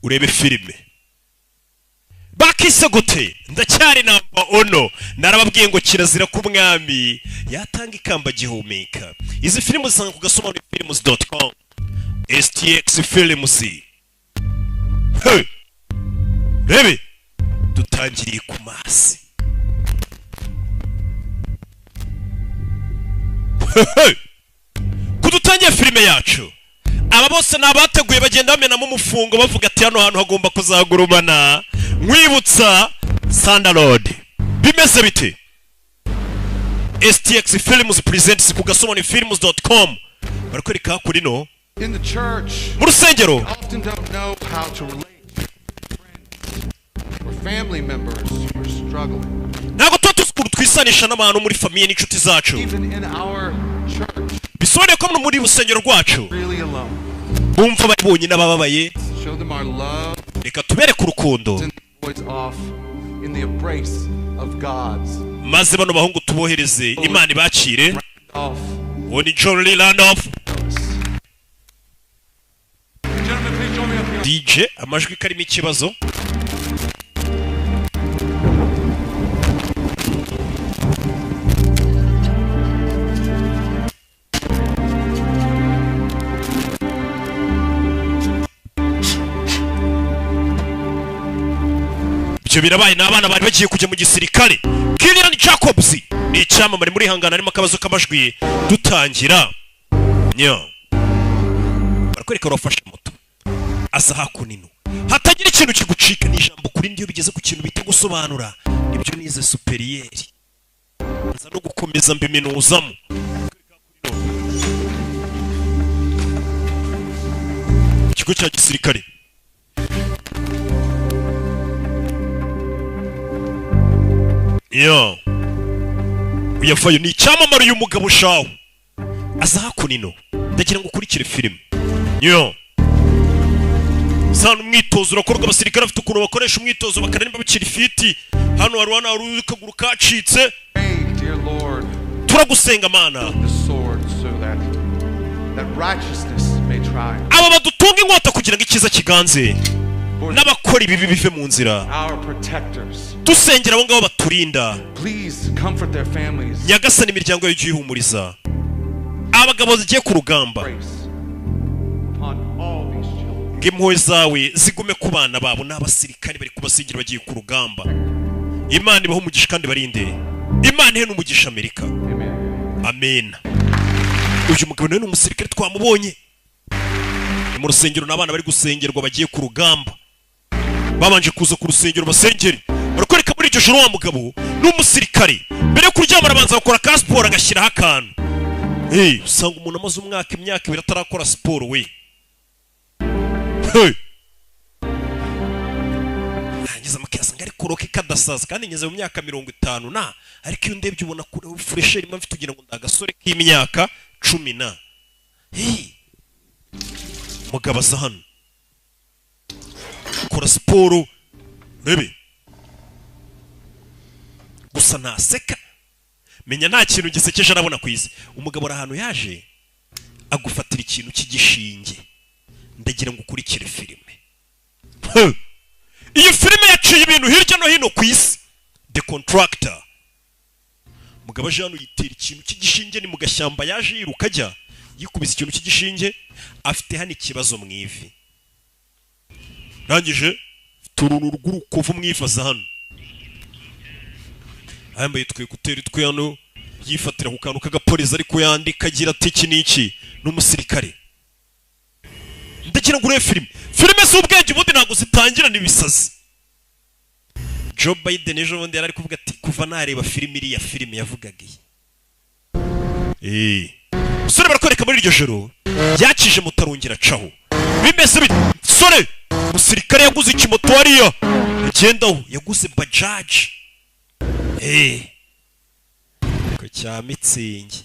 urebe filime bakise gute ndacyari namba ono narababwiye ngo kirazira ku mwami yatanga ikamba gihumeka izi filime zisanga ku gasobanurifilms.com STX Films hey rebe dutangiriye ku masi kudutangiye filime yacu aba bose nabateguye bagenda bamenamo umufungo bavuga ati hano hantu hagomba kuzagurumana mwibutsa Sandalord bimeze bite STX Films presents ku gasobanurifilms.com barakwereka kuri no in the church mu rusengero often don't know how to relate to friends or family members who are struggling. Ntago tuba twisanisha n'abantu muri famiye n'inshuti zacu. Even in our church. Bisobanuye ko muri rusengero rwacu. Really alone. Bumva bari bonyine abababaye. Show them our love. Reka tubereke urukundo. Off in the embrace of God's. Maze bano bahungu tubohereze Imana ibacire. Oni John Randolph. DJ amajwi karimo ikibazo. Byo birabaye n'abana bari bagiye kujya mu gisirikare. Kylian Jacobs ni icyamamare muri hangana arimo akabazo kamajwi dutangira. Nyo. Barakwereka rofasha moto. Asa hakunino. Hatagira ikintu kigucika n'ijambo kuri ndiyo bigeze ku kintu bita gusobanura. Nibyo nize superieri. Nza no gukomeza mbiminuzamo. Ikigo cya gisirikare. Yo. Uyafayo ni icyamamare uyu mugabo shawo. Asa hakunino. Ndagira ngo ukurikire filime. Yo. Sana umwitozo urakorwa abasirikare afite ukuntu bakoresha umwitozo bakarimba bikiri fiti. Hano warwana ari kaguru kacitse. Dear Lord. Turagusenga mana. The sword so that righteousness may triumph. Aba badutunga inkota kugira ngo ikiza kiganze. N'abakora ibibi bive mu nzira. Our protectors. Dusengera abo ngabo baturinda. Please comfort their families. Nyagasani imiryango yayo yihumuriza. Abagabo zigiye ku rugamba. Impuhwe zawe zigume ku bana babo n'abasirikare bari kubasingira bagiye ku rugamba. Imana ibaho umugisha kandi barinde. Imana ihe n'umugisha Amerika. Amen. Uyu mugabo nawe n'umusirikare twamubonye. Mu rusengero n'abana bari gusengerwa bagiye ku rugamba. Babanje kuza ku rusengero basengere. Barakwereka muri icyo joro wa mugabo n'umusirikare. Mbere yo kuryama arabanza gukora ka sport agashyiraho akantu. Usanga umuntu amaze umwaka imyaka ibiri atarakora siporo we. Ngize amakasa ngari kuroke kadasaza kandi ngeze mu myaka 50 na ariko iyo ndebye ubona kure fresher imwe mfite kugira ngo ndagasore k'imyaka 10 na. Mugabo aza hano. Kora siporo rebe. Gusa naseka. Menya nta kintu gisekeje arabona kwisi. Umugabo ara hano yaje agufatira ikintu cy'igishinge. Ndagira ngo ukurikire filime. Iyi filime yaciye ibintu hirya no hino kwisi. The Contractor. Mugabo jano yitera ikintu cy'igishinge ni mu gashyamba yaje yiruka ajya yikubise ikintu cy'igishinge afite hano ikibazo mu ivi. Rangije turunu rw'urukovu mu ivi aza hano. Ayambaye twekuteri twe hano yifatira ku kantu k'agapolisi ariko yandika agira ati iki n'iki n'umusirikare. Ndagira ngo urebe filime z'ubwenge ubundi ntabwo zitangira n'ibisazi. Joe Biden ejo bundi yari ari kuvuga ati kuva nareba filime iriya filime yavugaga iyi. Sore barakwereka muri iryo joro yakije mutarongera caho. Bimeze bite? Sore umusirikare yaguze ikimoto hariya agendaho yaguze bajaj. Ko cya mitsingi.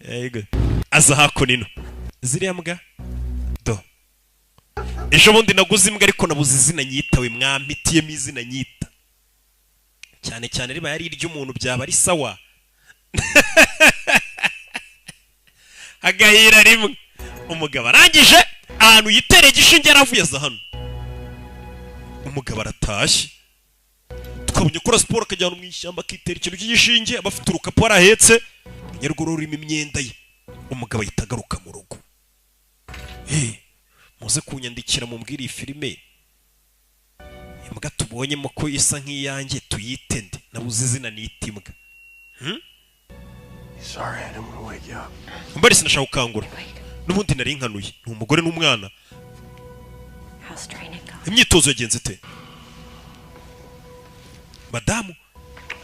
Yego. Aza hakunino. Ziriya mbwa do. Ejo bundi naguze imbwa ariko nabuze izina nyitawe mwampitiyemo izina nyita. Cyane cyane riba yari iry'umuntu byaba ari sawa. Agahira rimwe. Umugabo arangije ahantu yitereye igishinge yaravuye aza hano. Umugabo aratashye, tukabonye kora siporo akajyana mu ishyamba akitera ikintu cy'igishinge, abafite urukapu arahetse, nyaruguru rurimo imyenda ye. Umugabo ahita agaruka mu rugo. Muze kunyandikira mumbwira iyi filime imbwa tubonyemo ko isa nk'iyanjye tuyite nde, nabuze izina nita imbwa. Sorry, I don't want to wake you up. Mbari sinashaka gukangura, n'ubundi nari nkanuye, ni umugore n'umwana. Imyitozo yagenze ite madamu?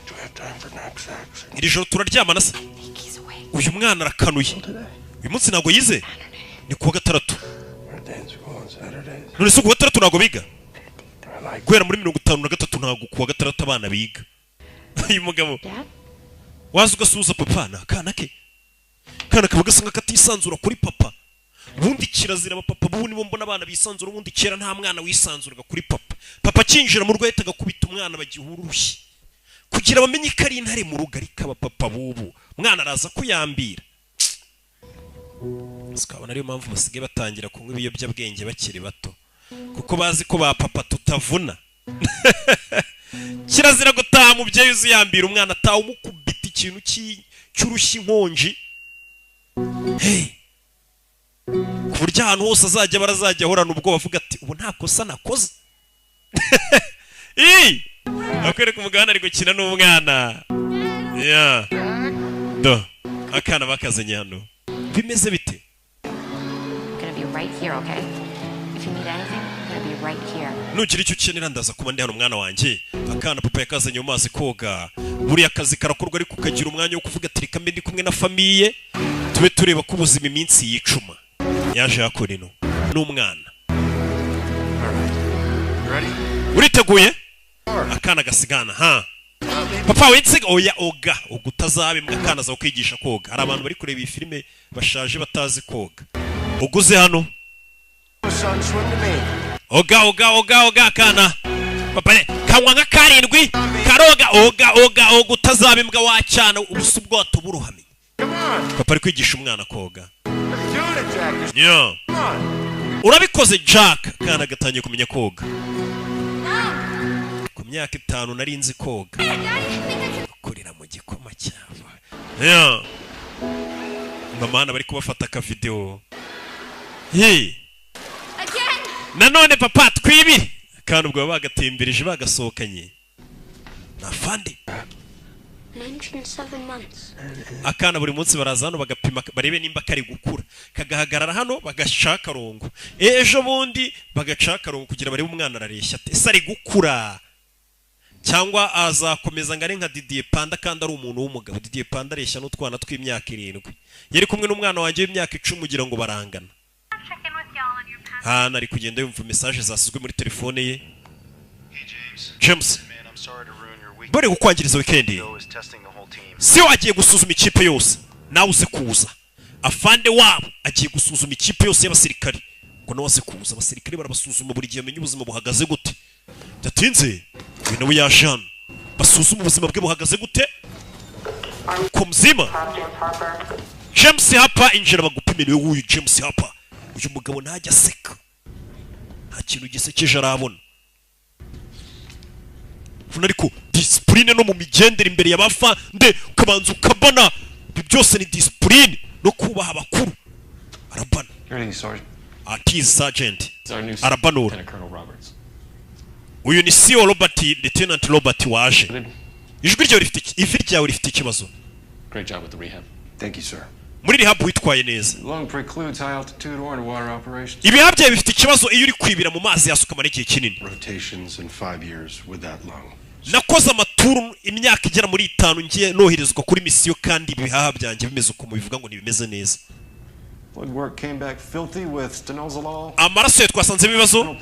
Do we have time for knapsacks? Iri joro turaryamana se? Uyu mwana arakanuye, uyu munsi ntabwo yize, ni kuwa gatandatu. None se kuwa gatandatu ntabwo biga? Guhera muri 53 ntabwo kuwa gatandatu abana biga. Uyu mugabo waza ugasuhuza papa na akana ke, kana kaba gasa nk'akatisanzura kuri papa. Ubundi kirazira abapapa bubu nibo mbona abana bisanzura, ubundi kera nta mwana wisanzuraga kuri papa. Papa kinjira mu rugo yahitaga kubita umwana bagihurushye kugira bamenye ko ari intare mu rugo, ariko abapapa bubu mwana araza kuyambira. Sikabona ariyo mpamvu basigaye batangira kunywa ibiyobyabwenge bakiri bato, kuko bazi ko ba papa tutavuna. Kirazira gutaha mubyeyi uziyambira umwana ataha umukubita ikintu cy'urushyi inkonji. Ku buryo ahantu hose azajya barazajya ahorana ubwoba avuga ati ubu nta kosa nakoze. Akwereka umugana ari gukina n'umwana. Do akana bakazanye hano bimeze bite? Nugira icyo ukenera ndaza kuba ndi hano mwana wanjye. Akana papa yakazanye mu mazi koga, buriya akazi karakorwa ariko ukagira umwanya wo kuvuga ati reka mbe ndi kumwe na famiye tube tureba ko ubuzima iminsi yicuma. Yaje yakora ino n'umwana. Uriteguye? Akana gasigana papa wensiga oya oga ugutazabe mbakana za kwigisha koga. Hari abantu bari kureba iyi filime bashaje batazi koga. Uguze hano oga kana papa ne kanwa nka karindwi karoga oga utazabe imbwa wacana ubusubwo watuburuhame. Papa ari kwigisha umwana koga. Urabikoze Jack. Kana gatangiye kumenya koga ku myaka 5 nari nzi koga, kurira mu gikoma cyabo. Mama bari kubafata ka video. Nanone papa twibiri kandi ubwo bagatembereje bagasohokanye na fande. 97 months. Akana buri munsi baraza hano bagapima barebe nimba kari gukura, kagahagarara hano bagashaka rongo, ejo bundi bagashaka rongo kugira barebe umwana arareshya ese ari gukura cyangwa azakomeza ngare nka Didier Panda kandi ari umuntu w'umugabo. Didier Panda areshya n'utwana tw'imyaka 7 yari kumwe n'umwana wanjye w'imyaka 10 kugira ngo barangana. Nari kugenda yumva message zasizwe muri telefone ye. James, bari gukwangiriza weekend. Si wagiye gusuzuma ikipe yose nawe uze kuza. Afande wabo agiye gusuzuma ikipe yose y'abasirikare ngo nawe aze kuza. Abasirikare barabasuzuma buri gihe amenye ubuzima buhagaze gute. Datinze we nawe yajana basuzuma ubuzima bwe buhagaze gute ko mzima. James hapa injira bagupime niwe uyu James hapa. Uyu mugabo ntajya aseka, nta kintu gisekeje arabona. Ariko discipline no mu migendere imbere y'abafa nde ukabanza ukabona byose ni discipline no kubaha abakuru. Arabana ati sergeant arabanura. Uyu ni CEO Robert, Lieutenant Robert waje. Ijwi ryawe rifite ikibazo. Great job with the rehab. Thank you, sir. Muri rehab witwaye neza. Lung precludes high altitude or underwater operations. Ibihaha byawe bifite ikibazo iyo uri kwibira mu mazi yasuka mara igihe kinini. Rotations in 5 years with that lung. Nakoze amaturu imyaka igera muri 5 ngiye noherezwa kuri misiyo kandi ibihaha byanjye bimeze uko mubivuga ngo ntibimeze neza. Blood work came back filthy with stanozolol. Amaraso twasanze ibibazo.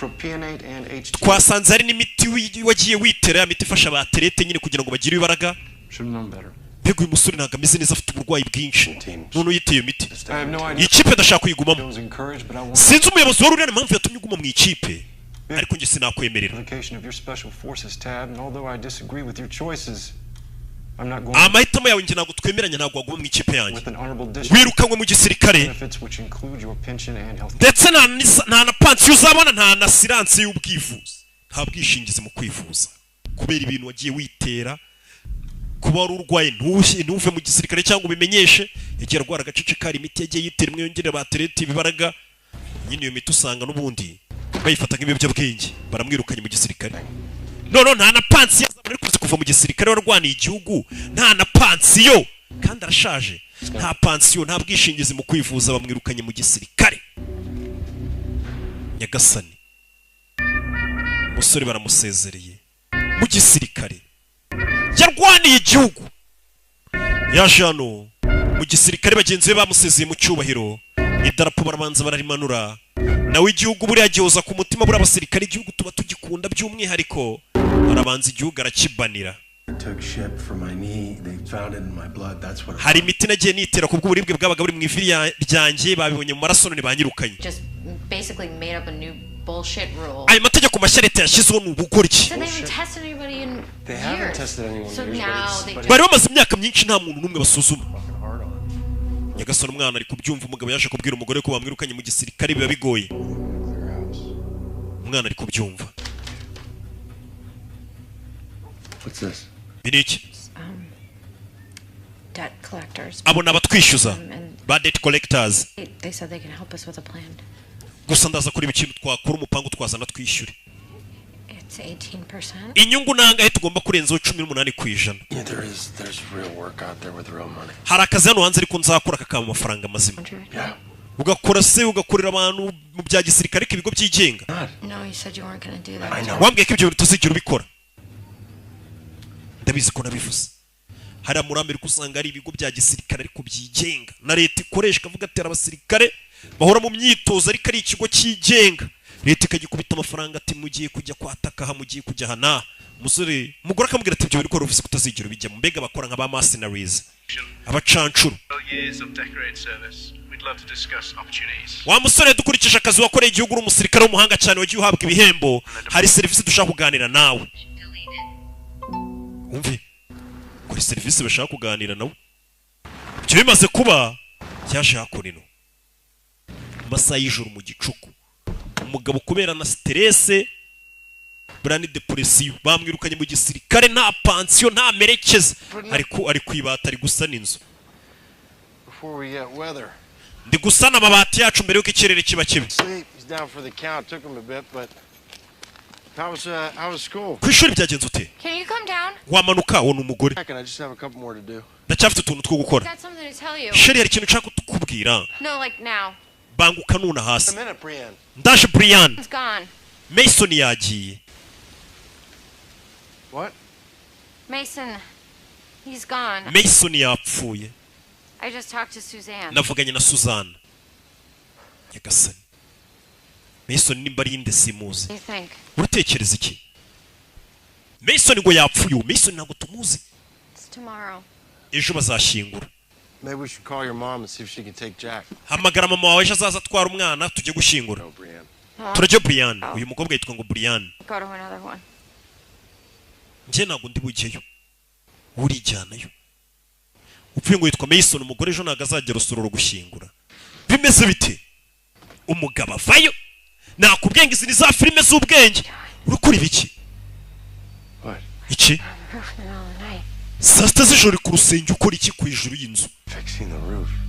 Twasanze ari n'imiti wagiye witera ya miti ifasha abaterete nyine kugira ngo bagire ibaraga. Bego uyu musore ntago ameze neza, afite uburwayi bwinshi. None uyiteye iyo miti. Ikipe ndashaka kuyigumamo. Sinzi umuyobozi wari urane impamvu yatumye uguma mu ikipe. Ariko njye sinakwemerera. I'm not going amahitamo yawe njye ntabwo twemeranya, ntabwo waguma mu ikipe yanjye. with an honorable district Wirukanwe mu gisirikare benefits which include your pension and health. ndetse nta na pansiyo uzabona, nta na siranse y'ubwivuzi, nta bwishingizi mu kwivuza kubera ibintu wagiye witera. Kuba wari urwaye ntuve mu gisirikare cyangwa ubimenyeshe, yagiye arwara agacece kari imiti yagiye yitera imwe yongera baterete ibibaraga, nyine iyo miti usanga n'ubundi bayifata nk'ibiyobyabwenge, baramwirukanye mu gisirikare. None nta na pansiyo azabona ariko kuva mu gisirikare warwaniye igihugu, nta na pansiyo kandi arashaje, nta pansiyo, nta bwishingizi mu kwivuza, bamwirukanye mu gisirikare. Nyagasani, umusore baramusezereye mu gisirikare, yarwaniye igihugu, yaje hano mu gisirikare, bagenzi be bamusezeye mu cyubahiro, idarapo barabanza bararimanura, nawe igihugu buriya gihoza ku mutima, buriya abasirikare igihugu tuba tugikunda by'umwihariko, arabanza igihugu arakibanira. Hari imiti nagiye nitera kubwo uburibwe bwabaga buri mu ivi ryanjye, babibonye mu maraso none banyirukanye. Ayo mategeko mashya leta yashyizeho ni ubugoryi. Bari bamaze imyaka myinshi nta muntu n'umwe basuzuma. Nyagasani, umwana ari kubyumva, umugabo yaje kubwira umugore ko bamwirukanye mu gisirikare, biba bigoye. Umwana ari kubyumva. Biniki abo ni abatwishyuza ba debt collectors. Gusa ndaza kureba ikintu twakora umupango twazana twishyure. Inyungu nangahe tugomba kurenzaho 18%. Hari akazi hano hanze ariko nzakora kakaba amafaranga mazima. Ugakora se ugakorera abantu mu bya gisirikare k'ibigo byigenga. Wambwiye ko ibyo bintu tuzigira ubikora. Ndabizi ko nabivuze. Hari amurambere kusanga ari ibigo bya gisirikare ariko byigenga na leta ikoresha, kavuga ati abasirikare bahora mu myitozo ariko ari ikigo cyigenga, leta ikagikubita amafaranga ati mugiye kujya kwataka ha, mugiye kujya hana. Umusore mugore akamubwira ati ibyo biri ko ruvuze kutazigira bijya mu mbega, bakora nk'aba mercenaries, abacancuru. Wa musore, dukurikije akazi wakoreye igihugu, uri umusirikare w'umuhanga cyane, wagiye uhabwa ibihembo, hari serivisi dushaka kuganira nawe. Umve, kuri serivisi bashaka kuganira nawe. Ibyo bimaze kuba, cyaje hakorino masaha y'ijoro mu gicuku, umugabo kubera na stress brani depression bamwirukanye mu gisirikare, nta pansiyo, nta merekeza, ari kwibata, ari gusana inzu. Ndi gusana amabati yacu mbere yuko ikirere kiba kibi. Kwishuri byagenze ute? Wamanuka, wo n'umugore. Ndacyafite utuntu two gukora. Sheri, hari ikintu nshaka kukubwira. Banguka nuna hasi. Ndaje Brian. Mason yagiye. What? Mason, he's gone. Mason yapfuye. I just talked to Suzanne. Navuganye na Suzanne. Nyagasani, Mason nimba ari inde simuzi. Uratekereza iki? Mason ngo yapfuye, Mason ntabwo tumuzi. It's tomorrow. Ejo bazashyingura. Maybe we should call your mom and see if she can take Jack. Hamagara mama wawe ejo azaza atwara umwana tujye gushyingura. Turajya Brian, uyu mukobwa yitwa ngo Brian. Go to another one. Nje ntabwo ndi bujyeyo. Urijyanayo. Upfuye ngo yitwa Mason, umugore ejo ntabwo azajya rusororo gushyingura. Bimeze bite? Umugabo avayo. Nakubwenga izi ni za filime z'ubwenge. Urukuri biki? Iki? Sasta z'ijoro ku rusenge ukora iki ku ijuru y'inzu?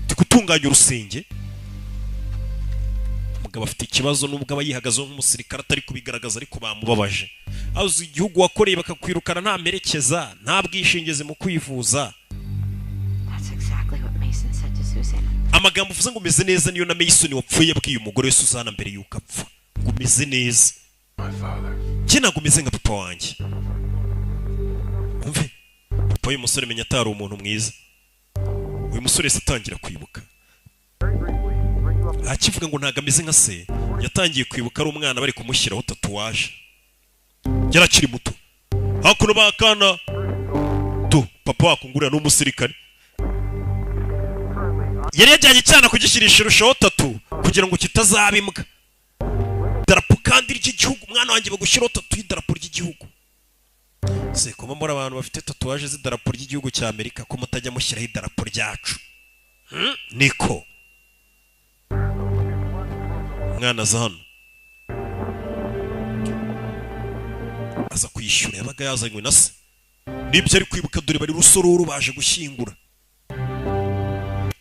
Ndi gutunganya urusenge. Umugabo afite ikibazo nubwo aba yihagazeho nk'umusirikare atari kubigaragaza ariko bamubabaje. Azi igihugu wakoreye bakakwirukana nta merekeza, nta bwishingizi mu kwivuza. Amagambo uvuze ngo umeze neza niyo na Mason wapfuye yabwiye umugore we Suzanne mbere yuko apfa. Ngo umeze neza. Njye ntabwo umeze nka papa wanjye. Umve, papa uyu musore menya atari umuntu mwiza. Uyu musore se atangira kwibuka. Akivuga ngo ntabwo ameze nka se, yatangiye kwibuka ari umwana bari kumushyiraho tatuwaje. Yarakiri muto. Hakuno bakana. Papa wakungurira n'umusirikare. Yari yajyanye cyane kugishirisha irushaho tatu kugira ngo kitazaba imbwa. Darapo kandi ry'igihugu, mwana wanjye bagushyiraho tatu y'idarapo ry'igihugu. se kuma muri abantu bafite tatuwaje z'idarapo ry'igihugu cya Amerika ko mutajya mushyiraho idarapo ryacu niko mwana za hano aza kwishyura yabaga yazanywe na se nibyo ari kwibuka dore bari rusororo baje gushyingura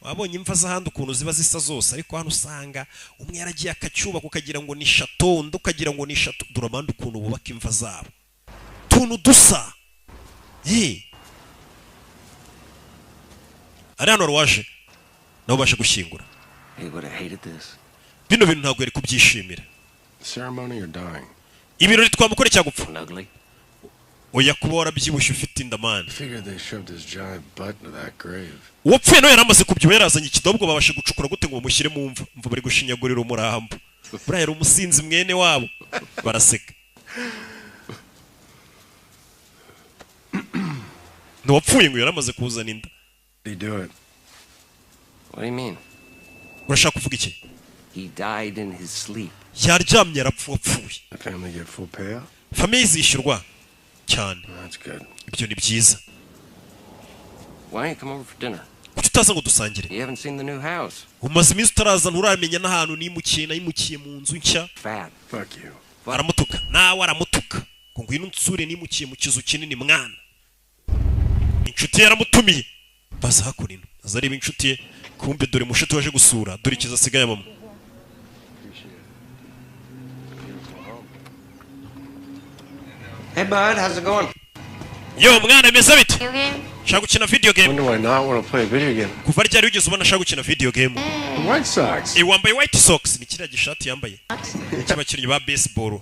wabonye imva z'ahandi ukuntu ziba zisa zose ariko hano usanga umwe yaragiye akacyubaka ukagira ngo ni chateau undi ukagira ngo ni chateau dore abandi ukuntu bubaka imva zabo tuntu dusa ari hano waje nabo baje gushyingura bino bintu ntabwo yari kubyishimira ibirori twamukore cyagupfa oya kuba warabyibushye ufite indamani uwapfuye nawe yaramaze kubyibuha yarazanye ikidobwo babashe gucukura gute ngo bamushyire mu mva mva bari gushinyagurira umurambo buriya yari umusinzi mwene wabo baraseka ntiwapfuye ngo yaramaze kuzana inda urashaka kuvuga iki yaryamye arapfa wapfuye famiye izishyurwa cyane ibyo ni byiza kuki utaza ngo dusangire umaze iminsi utaraza nturamenya n'ahantu nimukiye mu nzu nshya aramutuka nawe aramutuka ngo ngwino unsure nimukiye mu kizu kinini mwana inshuti ye yaramutumiye baza hakurino aza areba inshuti ye kumbe dore mushuti waje gusura dore ikiza asigaye mama Hey bud, how's it going? Yo mwana meza bite? Shaka gukina video game. When do I not want to play a video game? Kuva ryari ugeze ubona shaka gukina video game? White Sox. Wambaye White Sox ni kiriya gishati yambaye. Cy'abakinnyi ba baseball.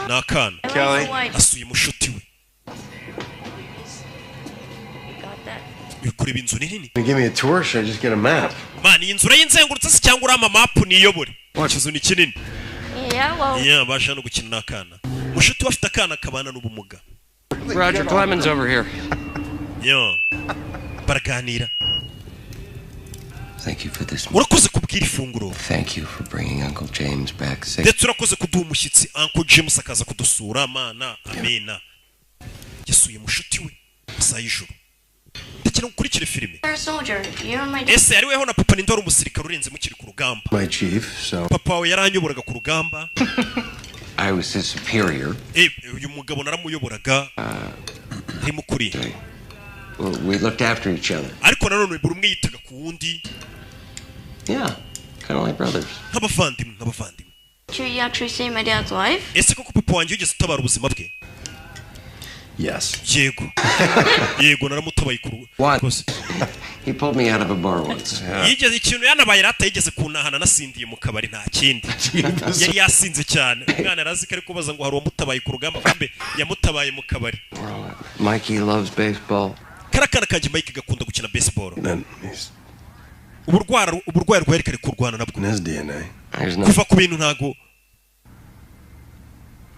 Nakana. Kelly. Asuye mushuti we. Bikureba inzu nini? Give me a tour, should I just get a map? Man, iyi nzu urayinzengurutse se cyangwa urama map niyobore? Ikizu ni kinini. Yeah, basha no gukina nakana. Mushuti bafite akana kabana n'ubumuga. Roger Clemens over here. Yo. Baraganira. Thank you for this. Urakoze kubwira ifunguro. Thank you for bringing Uncle James back safe. Ndetse urakoze kuduha umushyitsi Uncle James akaza kudusura mana. Amina. Yasuye mushuti we sayijuru. Ndetse ukurikire filime. Ese ari weho na papa ninde wari umusirikare urenze mukiri ku rugamba. My chief, so. Papa we yaranyoboraga ku rugamba. I was his superior. Uyu mugabo naramuyoboraga. Ntimu kuri. We looked after each other. Ariko nanone buri umwe yitaga ku wundi. Yeah, kind of like brothers. Nk'abavandimwe. You actually saved my dad's life? Ese koko papa wanjye ugeze utabara ubuzima bwe? Yes. Yego naramutabaye ku What? He pulled me out of a bar once. Yigeze ikintu yanabaye rata yigeze kunahana nasindiye mu kabari nta kindi. Yari yasinze cyane. Umwana arazi ko ari kubaza ngo hari umutabaye ku rugamba kumbe yamutabaye mu kabari. Mikey loves baseball. Karakana kanje Mike gakunda gukina baseball. Uburwayi rwari kare kurwana nabwo. His DNA. Kuva ku bintu ntago.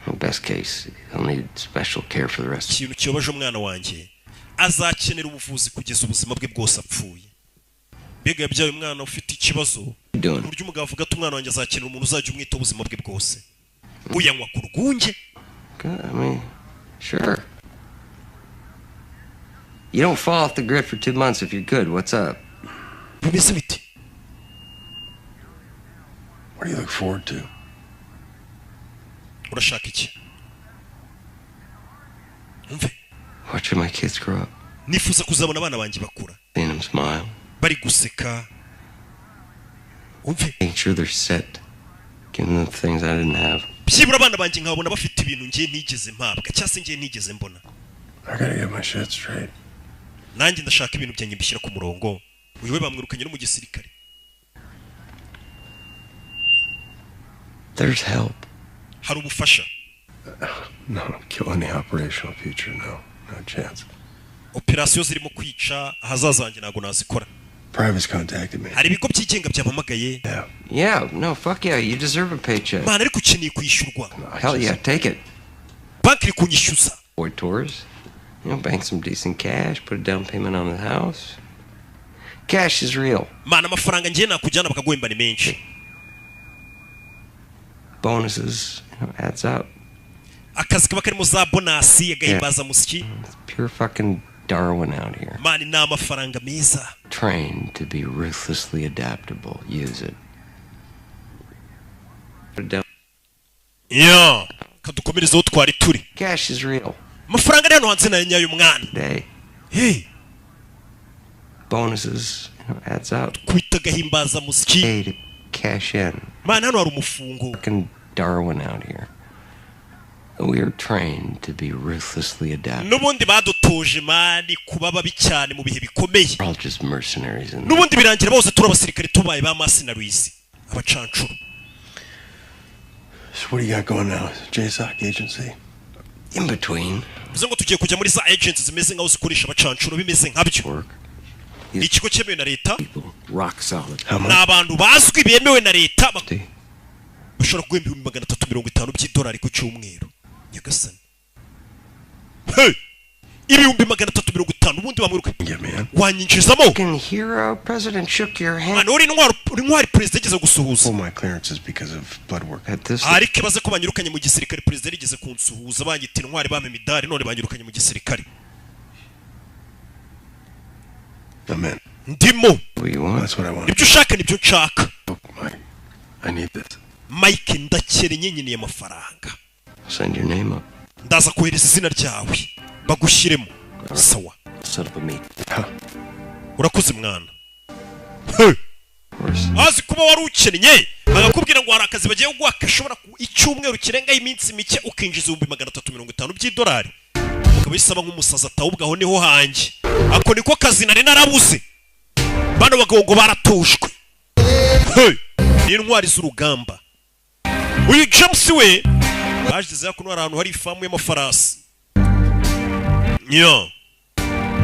In best case, he'll need special care for the rest. Ikintu cyobaje umwana wanjye azakenera ubuvuzi kugeza ubuzima bwe bwose apfuye. Bega yabyaye umwana ufite ikibazo. Buryo umugabo avuga ati umwana wanjye azakenera umuntu uzajya umwita ubuzima bwe bwose. Uyanywa ku rwunge. I mean, sure. You don't fall off the grid for 2 months if you're good. What's up? Bimeze bite? What do you look forward to? Urashaka iki? Umve. Watching my kids grow up. Nifuza kuzabona abana banjye bakura. Seeing them smile. Bari guseka. Umve. Making sure they're set. Giving them things I didn't have. Byibura abana banjye nkabona bafite ibintu ngiye nigeze mpabwa cyase ngiye nigeze mbona. I gotta get my shit straight. Nanjye ndashaka ibintu byanjye mbishyira ku murongo. Uyu we bamwirukanye no mu gisirikare. There's help. Hari ubufasha. No, kill any operational future, no chance. Operasiyo zirimo kwica ahazaza hanjye ntago nazikora. Private's contacted me. Hari ibigo byigenga byabamagaye. Yeah, no, fuck yeah, you deserve a paycheck. Mana ariko ukeneye kwishyurwa. Hell yeah, take it. Banki iri kunyishyuza. Boy tours. Bank some decent cash, put a down payment on the house. Cash is real. Mana amafaranga ngiye nakujyana bakaguhemba ni menshi. Bonuses, adds up. akazi kaba karimo za bonasi agahimbaza musiki. Pure fucking Darwin out here. Mani ni amafaranga meza. Trained to be ruthlessly adaptable. Use it. Yeah. Kadukomerezeho twari turi. Cash is real. Amafaranga ari hano hanze na nyayo mwana. Day. Hey. Bonuses, adds up. Kwita gahimbaza musiki. Hey, to cash in. Mana hano hari umufungo. Fucking Darwin out here. We are trained to be ruthlessly adaptable. Nubundi badutoje mani kuba babi cyane mu bihe bikomeye. We're all just mercenaries. Nubundi birangira bose turi abasirikare tubaye ba mercenaries. Abacancuro. So what do you got going now? JSOC agency? In between. Bivuze ngo tugiye kujya muri za agents zimeze nkaho zikoresha abacancuro bimeze nkabyo. Ni ikigo cyemewe na leta. Rock solid. Ni abantu bazwi bemewe na leta. Bashobora guhemba $350 by'idolari ku cyumweru. Nyagasani. Hey! Ibihumbi 350 ubundi wamwiruka. Wanyinjizamo. Fucking hero, President shook your hand. Man, uri ntwari president ageze gusuhuza. All my clearances because of blood work. At this. Ariko baze ko banyirukanye mu gisirikare president igeze kunsuhuza banyita intwari bame midari none banyirukanye mu gisirikare. Amen. Ndimo. That's what I want. Ibyo ushaka nibyo nshaka. I need this. Mike ndakere nyenyine y'amafaranga. Send your name up. Ndaza kohereza izina ryawe bagushyiremo. Sawa. Set up a meet. Urakoze mwana. Hey. Azi kuba wari ukennye agakubwira ngo hari akazi bagiye kuguha kashobora icyumweru kirenga iminsi mike ukinjiza $350 by'idolari. Ukabisaba nk'umusaza atawubwa aho niho hanjye. Ako niko kazi nari narabuze. Bano bagabo baratushwe. Hey. Ni intwari z'urugamba. Uyu James we bagize yakuno ahantu hari ifamu y'amafarasi. Nyo.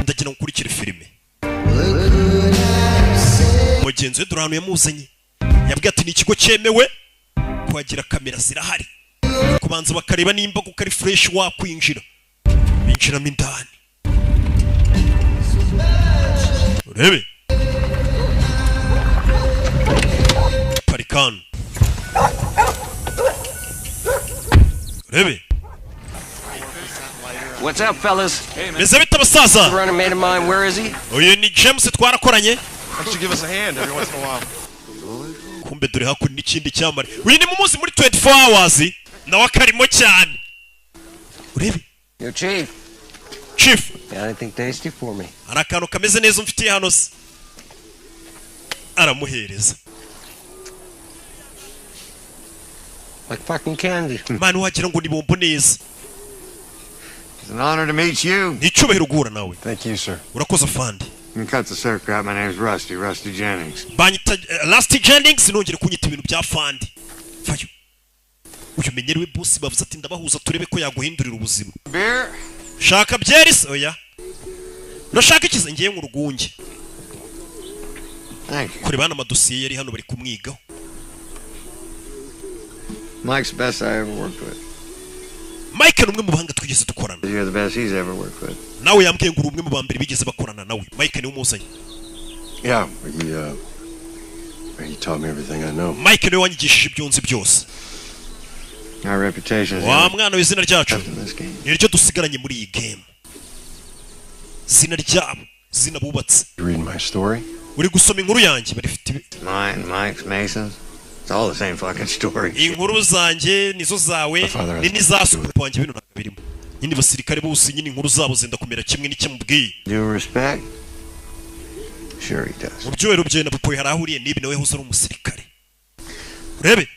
Ndagira nkurikire filime. Mugenzi we durano yamuzanye. Yabwiye ati ni ikigo cyemewe kwagira kamera zirahari. Kubanza bakareba nimba ko kari fresh wakwinjira. Binjiramo indani. Urebe. Parikan. Urebe. What's up, fellas? Meze bita basaza. Running mate of mine, where is he? Uyu ni James twarakoranye. Why don't you give us a hand every once in a while? Kumbe dore hakuri n'ikindi cyamare. Uyu ni mu munsi muri 24 hours nawe akarimo cyane. Urebe. Yo, Chief. Chief. Got anything tasty for me? Arakantu kameze neza umfitiye hano se. Aramuhereza. Like fucking candy. Man wagira ngo ni bombo neza. It's an honor to meet you. Ni cyubahiro guhura nawe. Thank you, sir. Urakoze fandi. You can cut the circle out. My name's Rusty Jennings. Banyita Rusty Jennings nongere kunyita ibintu bya fandi. Fayo. Uyu menyerewe boss bavuze ati ndabahuza turebe ko yaguhindurira ubuzima. Beer? Shaka byeris oya. Urashaka ikize ngiye mu rugunge. Thank you. Kuri bana amadosiye yari hano bari kumwigaho. Mike's the best I ever worked with. Mike ni umwe mu bahanga twigeze dukorana. You're the best he's ever worked with. Nawe yambwiye ngo umwe mu bambere bigeze bakorana nawe. Mike ni umuzanye. Yeah, he taught me everything I know. Mike ni wanyigishije ibyo nzi byose. Our reputation is Wa mwana w'izina ryacu. in this game. Ni ryo dusigaranye muri iyi game. Zina ryabo, zina bubatse. You reading my story? Uri gusoma inkuru yanjye barifite Mine, Mike's, Mason's. It's all the same fucking story. inkuru zanjye nizo zawe ni nizasukupa wanjye bino ntabirimo. Nyine basirikare bose nyine inkuru zabo zenda kumera kimwe n'icyamubwiye. Due respect? Sure he does. Mu byo rero na papa harahuriye nibi nawe hoza ari umusirikare. Urebe.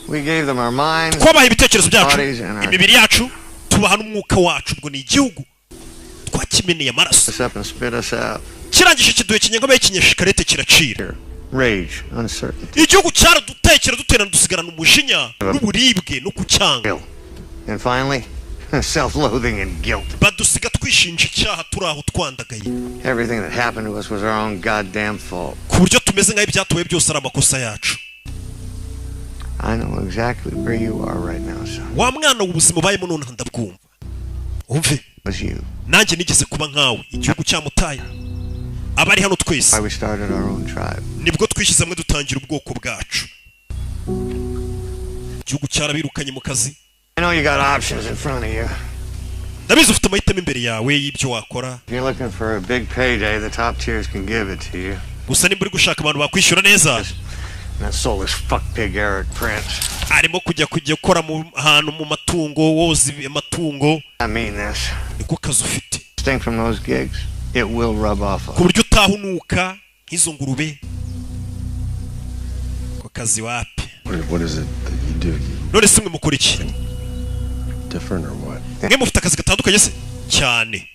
We gave them our minds. Twabaye ibitekerezo byacu, bodies and our- imibiri yacu, tubaha n'umwuka wacu ubwo ni igihugu. Twakimeneye amaraso. Us up and spit us out. Kirangije kiduhe kinyenga kinyeshikarete kiracira. Rage, uncertainty. Igihugu cyaradutekera duterana dusigarana umujinya n'uburibwe no kucyanga. And finally, self-loathing and guilt. Badusiga twishinja icyaha turi aho twandagaye. Everything that happened to us was our own goddamn fault. Ku buryo tumeze nk'aho ibyatubaye byose ari amakosa yacu. I know exactly where you are right now, son. Wa mwana w'ubuzima ubayemo none ndabwumva. Umve. It was you. Nanjye nigeze kuba nkawe igihugu cyamutaye. Abari hano twese. Why we started our own tribe. Nibwo twishyize hamwe dutangira ubwoko bwacu. Igihugu cyarabirukanye mu kazi. I know you got options in front of you. ndabizi ufite amahitamo imbere yawe y'ibyo wakora. If you're looking for a big payday, the top tiers can give it to you. gusa nimba uri gushaka abantu bakwishyura neza. That soulless fuck pig Eric Prince. arimo kujya gukora mu hantu mu matungo woza amatungo. I mean this. niko kazi ufite. Staying from those gigs, it will rub off. ku buryo utahunuka nk'izo ngurube. ko kazi wapi. What is it that you do? none se mwe mukora iki? Different or what? mwe mufite akazi gatandukanye se cyane.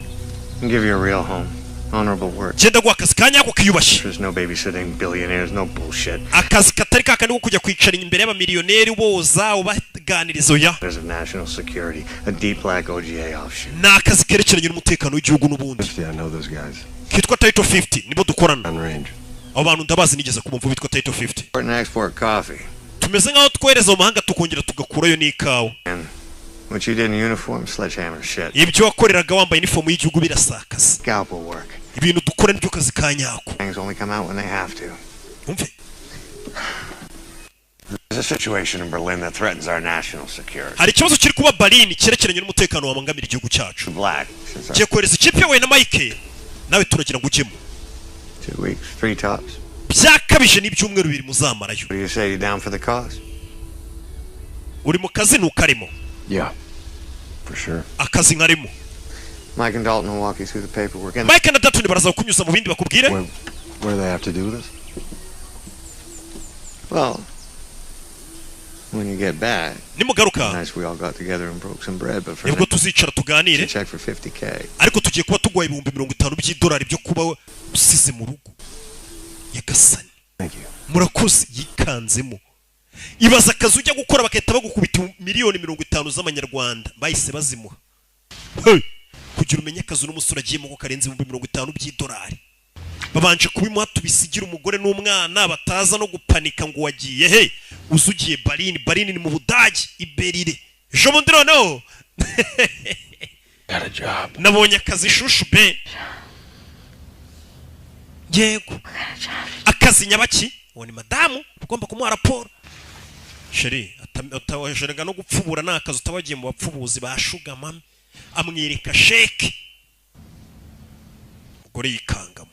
Give you a real home. Honorable work. genda guha akazi kanyako kiyubashye. There's no babysitting billionaires, no bullshit. akazi katari kakandi ko kujya kwicara imbere y'abamiliyoneri boza ubaganiriza oya. There's a national security, a deep black OGA offshoot. ni akazi kerekeranye n'umutekano w'igihugu n'ubundi. Yeah, I know those guys. kitwa Title 50 nibo dukorana. On range. abo bantu ndabazi nigeze kumva bitwa Title 50. Import and export coffee. tumeze nk'aho twohereza mu mahanga tukongera tugakurayo n'ikawa. And what you did in uniform, sledgehammer shit. ibyo wakoreraga wambaye inifomu y'igihugu birasakaza. Scalpel work. ibintu dukora nibyo kazi kanyako. Things only come out when they have to. umve. There's a situation in Berlin that threatens our national security. hari ikibazo kiri kuba Berlin cyerekeranye n'umutekano wabangamira igihugu cyacu. Black. Giye kohereza ikipe yawe na Mike nawe turagira ngo ujyemo. 2 weeks, 3 tops. byakabije n'ibyumweru bibiri muzamarayo. What do you say? You down for the cause? uri mu kazi ntukarimo. Yeah, for sure. akazi nkarimo. Mike and Dalton will walk you through the paperwork. And Mike na Dalton baraza kunyuza mu bindi bakubwire. What do they have to do with this? well, when you get back, nimugaruka nice we all got together and broke some bread, but for nibwo tuzicara tuganire. check for $50K. ariko tugiye kuba tugwaye $50,000 by'idolari byo kuba usize mu rugo. yagasani. Thank you. murakoze yikanzemo. ibaza akazi ujya gukora bakahita bagukubita $50,000 z'amanyarwanda bahise bazimuha. kugira umenye akazi n'umusore agiyemo ko karenze $50,000 by'idolari. babanje kubimuha tubisigira umugore n'umwana bataza no gupanika ngo wagiye uzugiye Berlin ni mu Budage iberire. ejo bundi noneho Got a job. nabonye akazi shushu be. yego akazi nyabaki uwo ni madamu ugomba kumuha raporo. sheri atawajerega no gupfubura n'akazi utabagiye mu bapfubuzi bashugama amwereka sheke. mugore yikangamo.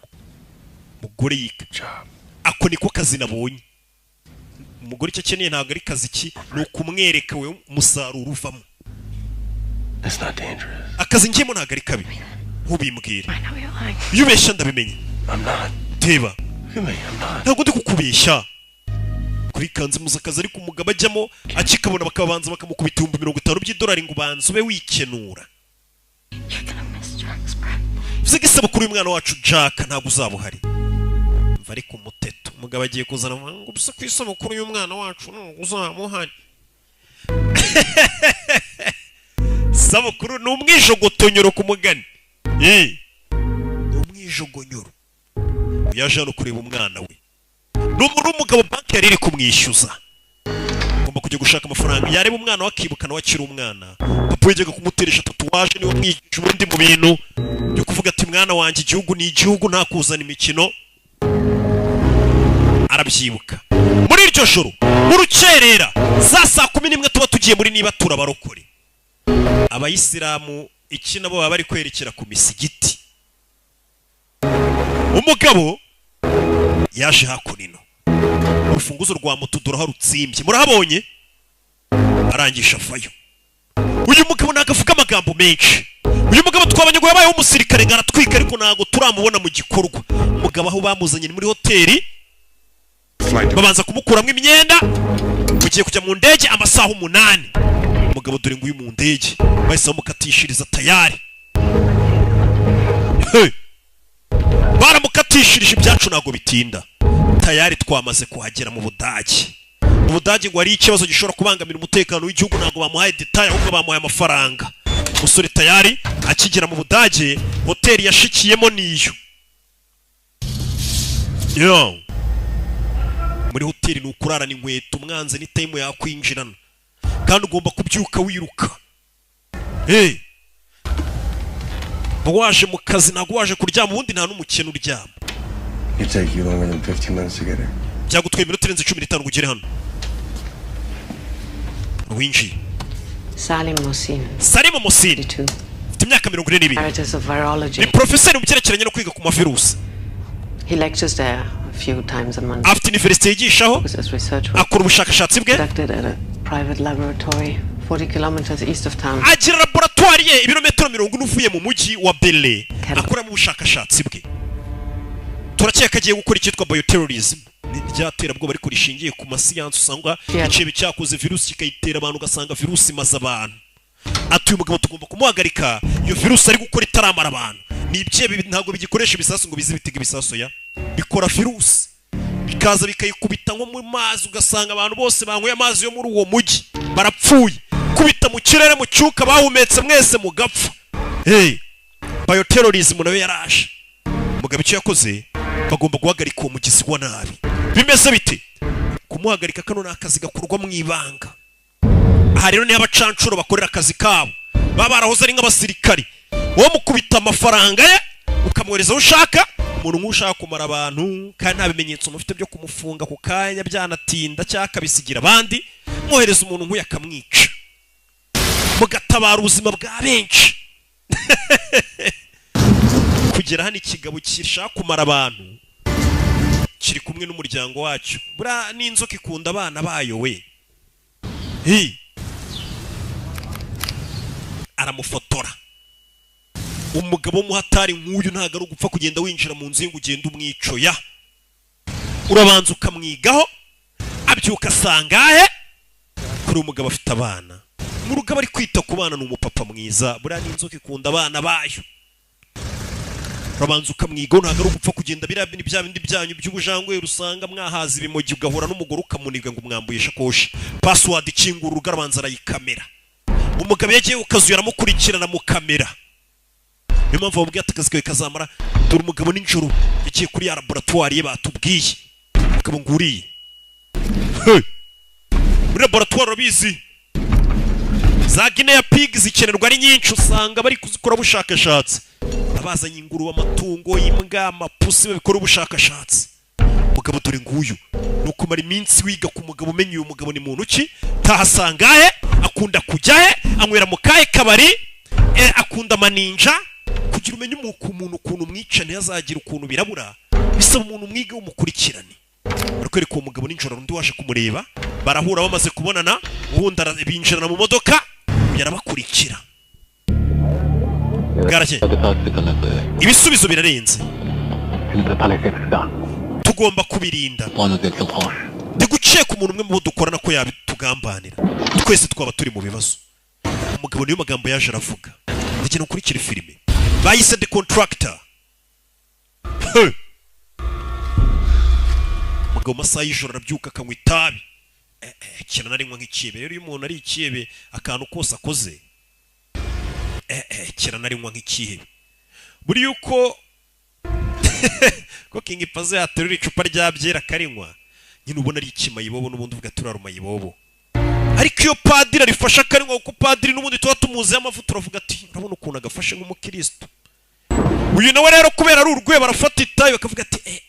mugore yika. ako niko kazi nabonye. umugore icyo akeneye ntabwo ari kazi ki ni ukumwereka we umusaruro uvamo. It's not dangerous. akazi ngiyemo ntabwo ari kabi ntubimbwire. iyo ubeshya ndabimenye. I'm not. teba I'm not. ntabwo ndi kukubeshya. kuri kanzi muza akazi ariko umugabo ajyamo akikabona bakabanza bakamukubita $50,000 by'idolari ngo ubanze ube wikenura. vuze ko isabukuru y'umwana wacu Jack ntabwo uzaba uhari. mva ari ku muteto umugabo agiye kuzana ngo bisa ku isabukuru y'umwana wacu ntabwo uzaba uhari. sabukuru ni umwijogotonyoro ku mugani. ni umwijogonyoro. yaje hano kureba umwana we. n'umugabo banki yari iri kumwishyuza. agomba kujya gushaka amafaranga yareba umwana wakibuka nawe akiri umwana. papa yajyaga kumuteresha tatuwaje niwe mwigisha ubundi mu bintu byo kuvuga ati mwana wanjye igihugu ni igihugu nta kuzana imikino. arabyibuka. muri iryo joro mu rukerera za saa 11 tuba tugiye muri niba turabarokore. abayisilamu iki nabo baba bari kwerekera ku misigiti. umugabo yaje hakunino. urufunguzo rwa moto duraha rutsimbye murahabonye. arangisha fayo. uyu mugabo nagavuga amagambo menshi. uyu mugabo twabanye ngo yabayeho umusirikare ngaratwika ariko ntago turamubona mu gikorwa. umugabo aho bamuzanye ni muri hoteli. babanza kumukuramo imyenda. mugiye kujya mu ndege amasaha 8. umugabo dore nguyu mu ndege bahise bamukatishiriza tayari. baramukatishirije ibyacu ntago bitinda. tayari twamaze kuhagera mu Budage. mu Budage ngo ari ikibazo gishobora kubangamira umutekano w'igihugu ntago bamuhaye detail ahubwo bamuhaye amafaranga. musore tayari akigera mu Budage hoteli yashikiyemo niyo. muri hoteli ni ukurarana inkweto umwanze ni time yakwinjirana kandi ugomba kubyuka wiruka. waje mu kazi ntago waje kuryama ubundi nta n'umukene uryama. It take you longer than 15 minutes to get here. byagutwaye iminota irenze 15 ugere hano. winjiye Salim Mohsin. Salim Mohsin. 22. Afite imyaka 42. Emeritus of virology. Ni professor mu cyerekeranye no kwiga ku mavirusi. He lectures there a few times a month. Afite university yigishaho. Akora ubushakashatsi bwe. Conducted at a private laboratory 40 kilometers east of town. Agira laboratoire ye ibirometero 40 uvuye mu mujyi wa Bele. Akora mu bushakashatsi bwe. Turakeka agiye gukora icyitwa bioterrorism. Ryatera bwo bari kurishingiye ku masiyansi usanga icebe cyakoze virusi kikayitera abantu ugasanga virusi maze abantu. Atuye umugabo tugomba kumuhagarika iyo virusi ari gukora itaramara abantu. Ni ibyebe ntabwo bigikoresha ibisasu ngo bize bitega ibisasu ya. Bikora virusi. Bikaza bikayikubita nko mu mazi ugasanga abantu bose banyweye amazi yo muri uwo mujyi barapfuye. Kubita mu kirere mu cyuka bahumetse mwese mugapfa. Hey, bioterrorism nayo yarashe. Mugabe cyo yakoze bagomba guhagarika uwo mugizi wa nabi. Bimeze bite? Kumuhagarika kano nakazi gakorwa mu ibanga. Aha rero ni abacancuro bakorera akazi kabo. Baba barahoze ari nk'abasirikari. Wo mukubita amafaranga ye ukamwereza ushaka umuntu nk'ushaka kumara abantu kandi nta bimenyetso mufite byo kumufunga ku kanya byanatinda cyaka bisigira abandi mwohereza umuntu nk'uya akamwica. Mugatabara ubuzima bwa benshi. Kugera hano ikigabo kirashaka kumara abantu kiri kumwe n'umuryango wacyo. Bura n'inzoka ikunda abana bayo we. Aramufotora. Umugabo w'umuhatari nk'uyu ntago ari ugupfa kugenda winjira mu nzu ugenda umwico ya. Urabanza ukamwigaho abyuka sangahe kuri umugabo afite abana. Mu rugabo ari kwita ku bana n'umupapa mwiza. Bura n'inzoka ikunda abana bayo. Urabanza ukamwigaho ntago ari ugupfa kugenda birabini bya bindi byanyu by'ubujangwe rusanga mwahaza ibimogi ugahura n'umugore ukamuniga ngo mwambuye shakoshi. Password ikingura urugabanza arayikamera. Umugabo yagiye ukazuye aramukurikirana mu kamera. Niyo mpamvu bamubwiye ati akazi kawe kazamara. Dore umugabo n'injoro yagiye kuri ya laboratoire ye batubwiye. Umugabo nguriye. Muri laboratoire urabizi za Guinea pig zikenerwa ari nyinshi usanga bari kuzikora ubushakashatsi. Abazanye inguru amatungo y'imbwa amapusi babikora ubushakashatsi. Umugabo dore nguyu nuko mari iminsi wiga ku mugabo umenye uyu mugabo ni muntu ki tahasangahe akunda kujyahe anywera mu kahe kabari akunda maninja kugira umenye umuntu ukuntu mwica ntiyazagira ukuntu birabura bisaba umuntu mwiga umukurikirane. Ariko uwo mugabo n'injoro undi waje kumureba barahura bamaze kubonana ubundi arabinjirana mu modoka yarabakurikira. Garake ibisubizo birarenze tugomba kubirinda. Ndi guceka umuntu umwe mu bo dukorana ko yabitugambanira twese twaba turi mu bibazo. Umugabo niyo magambo yaje aravuga ndagenda ukurikira filime bayise The Contractor. Umugabo masaha y'ijoro arabyuka akanywa itabi kina narinywa nk'ikibe. Rero iyo umuntu ari ikibe akantu kose akoze kina narinywa nk'ikibe. Buri yuko ko King Pazo yaterura icupa rya byera karinywa nyine ubona ari ikimayibobo n'ubundi uvuga turaruma yibobo. Ariko iyo padiri arifasha karinywa kuko padiri n'ubundi tuba tumuzi amavuta uravuga ati urabona ukuntu agafashe nk'umukristo. Uyu nawe rero kubera ari urwe barafata itayo bakavuga ati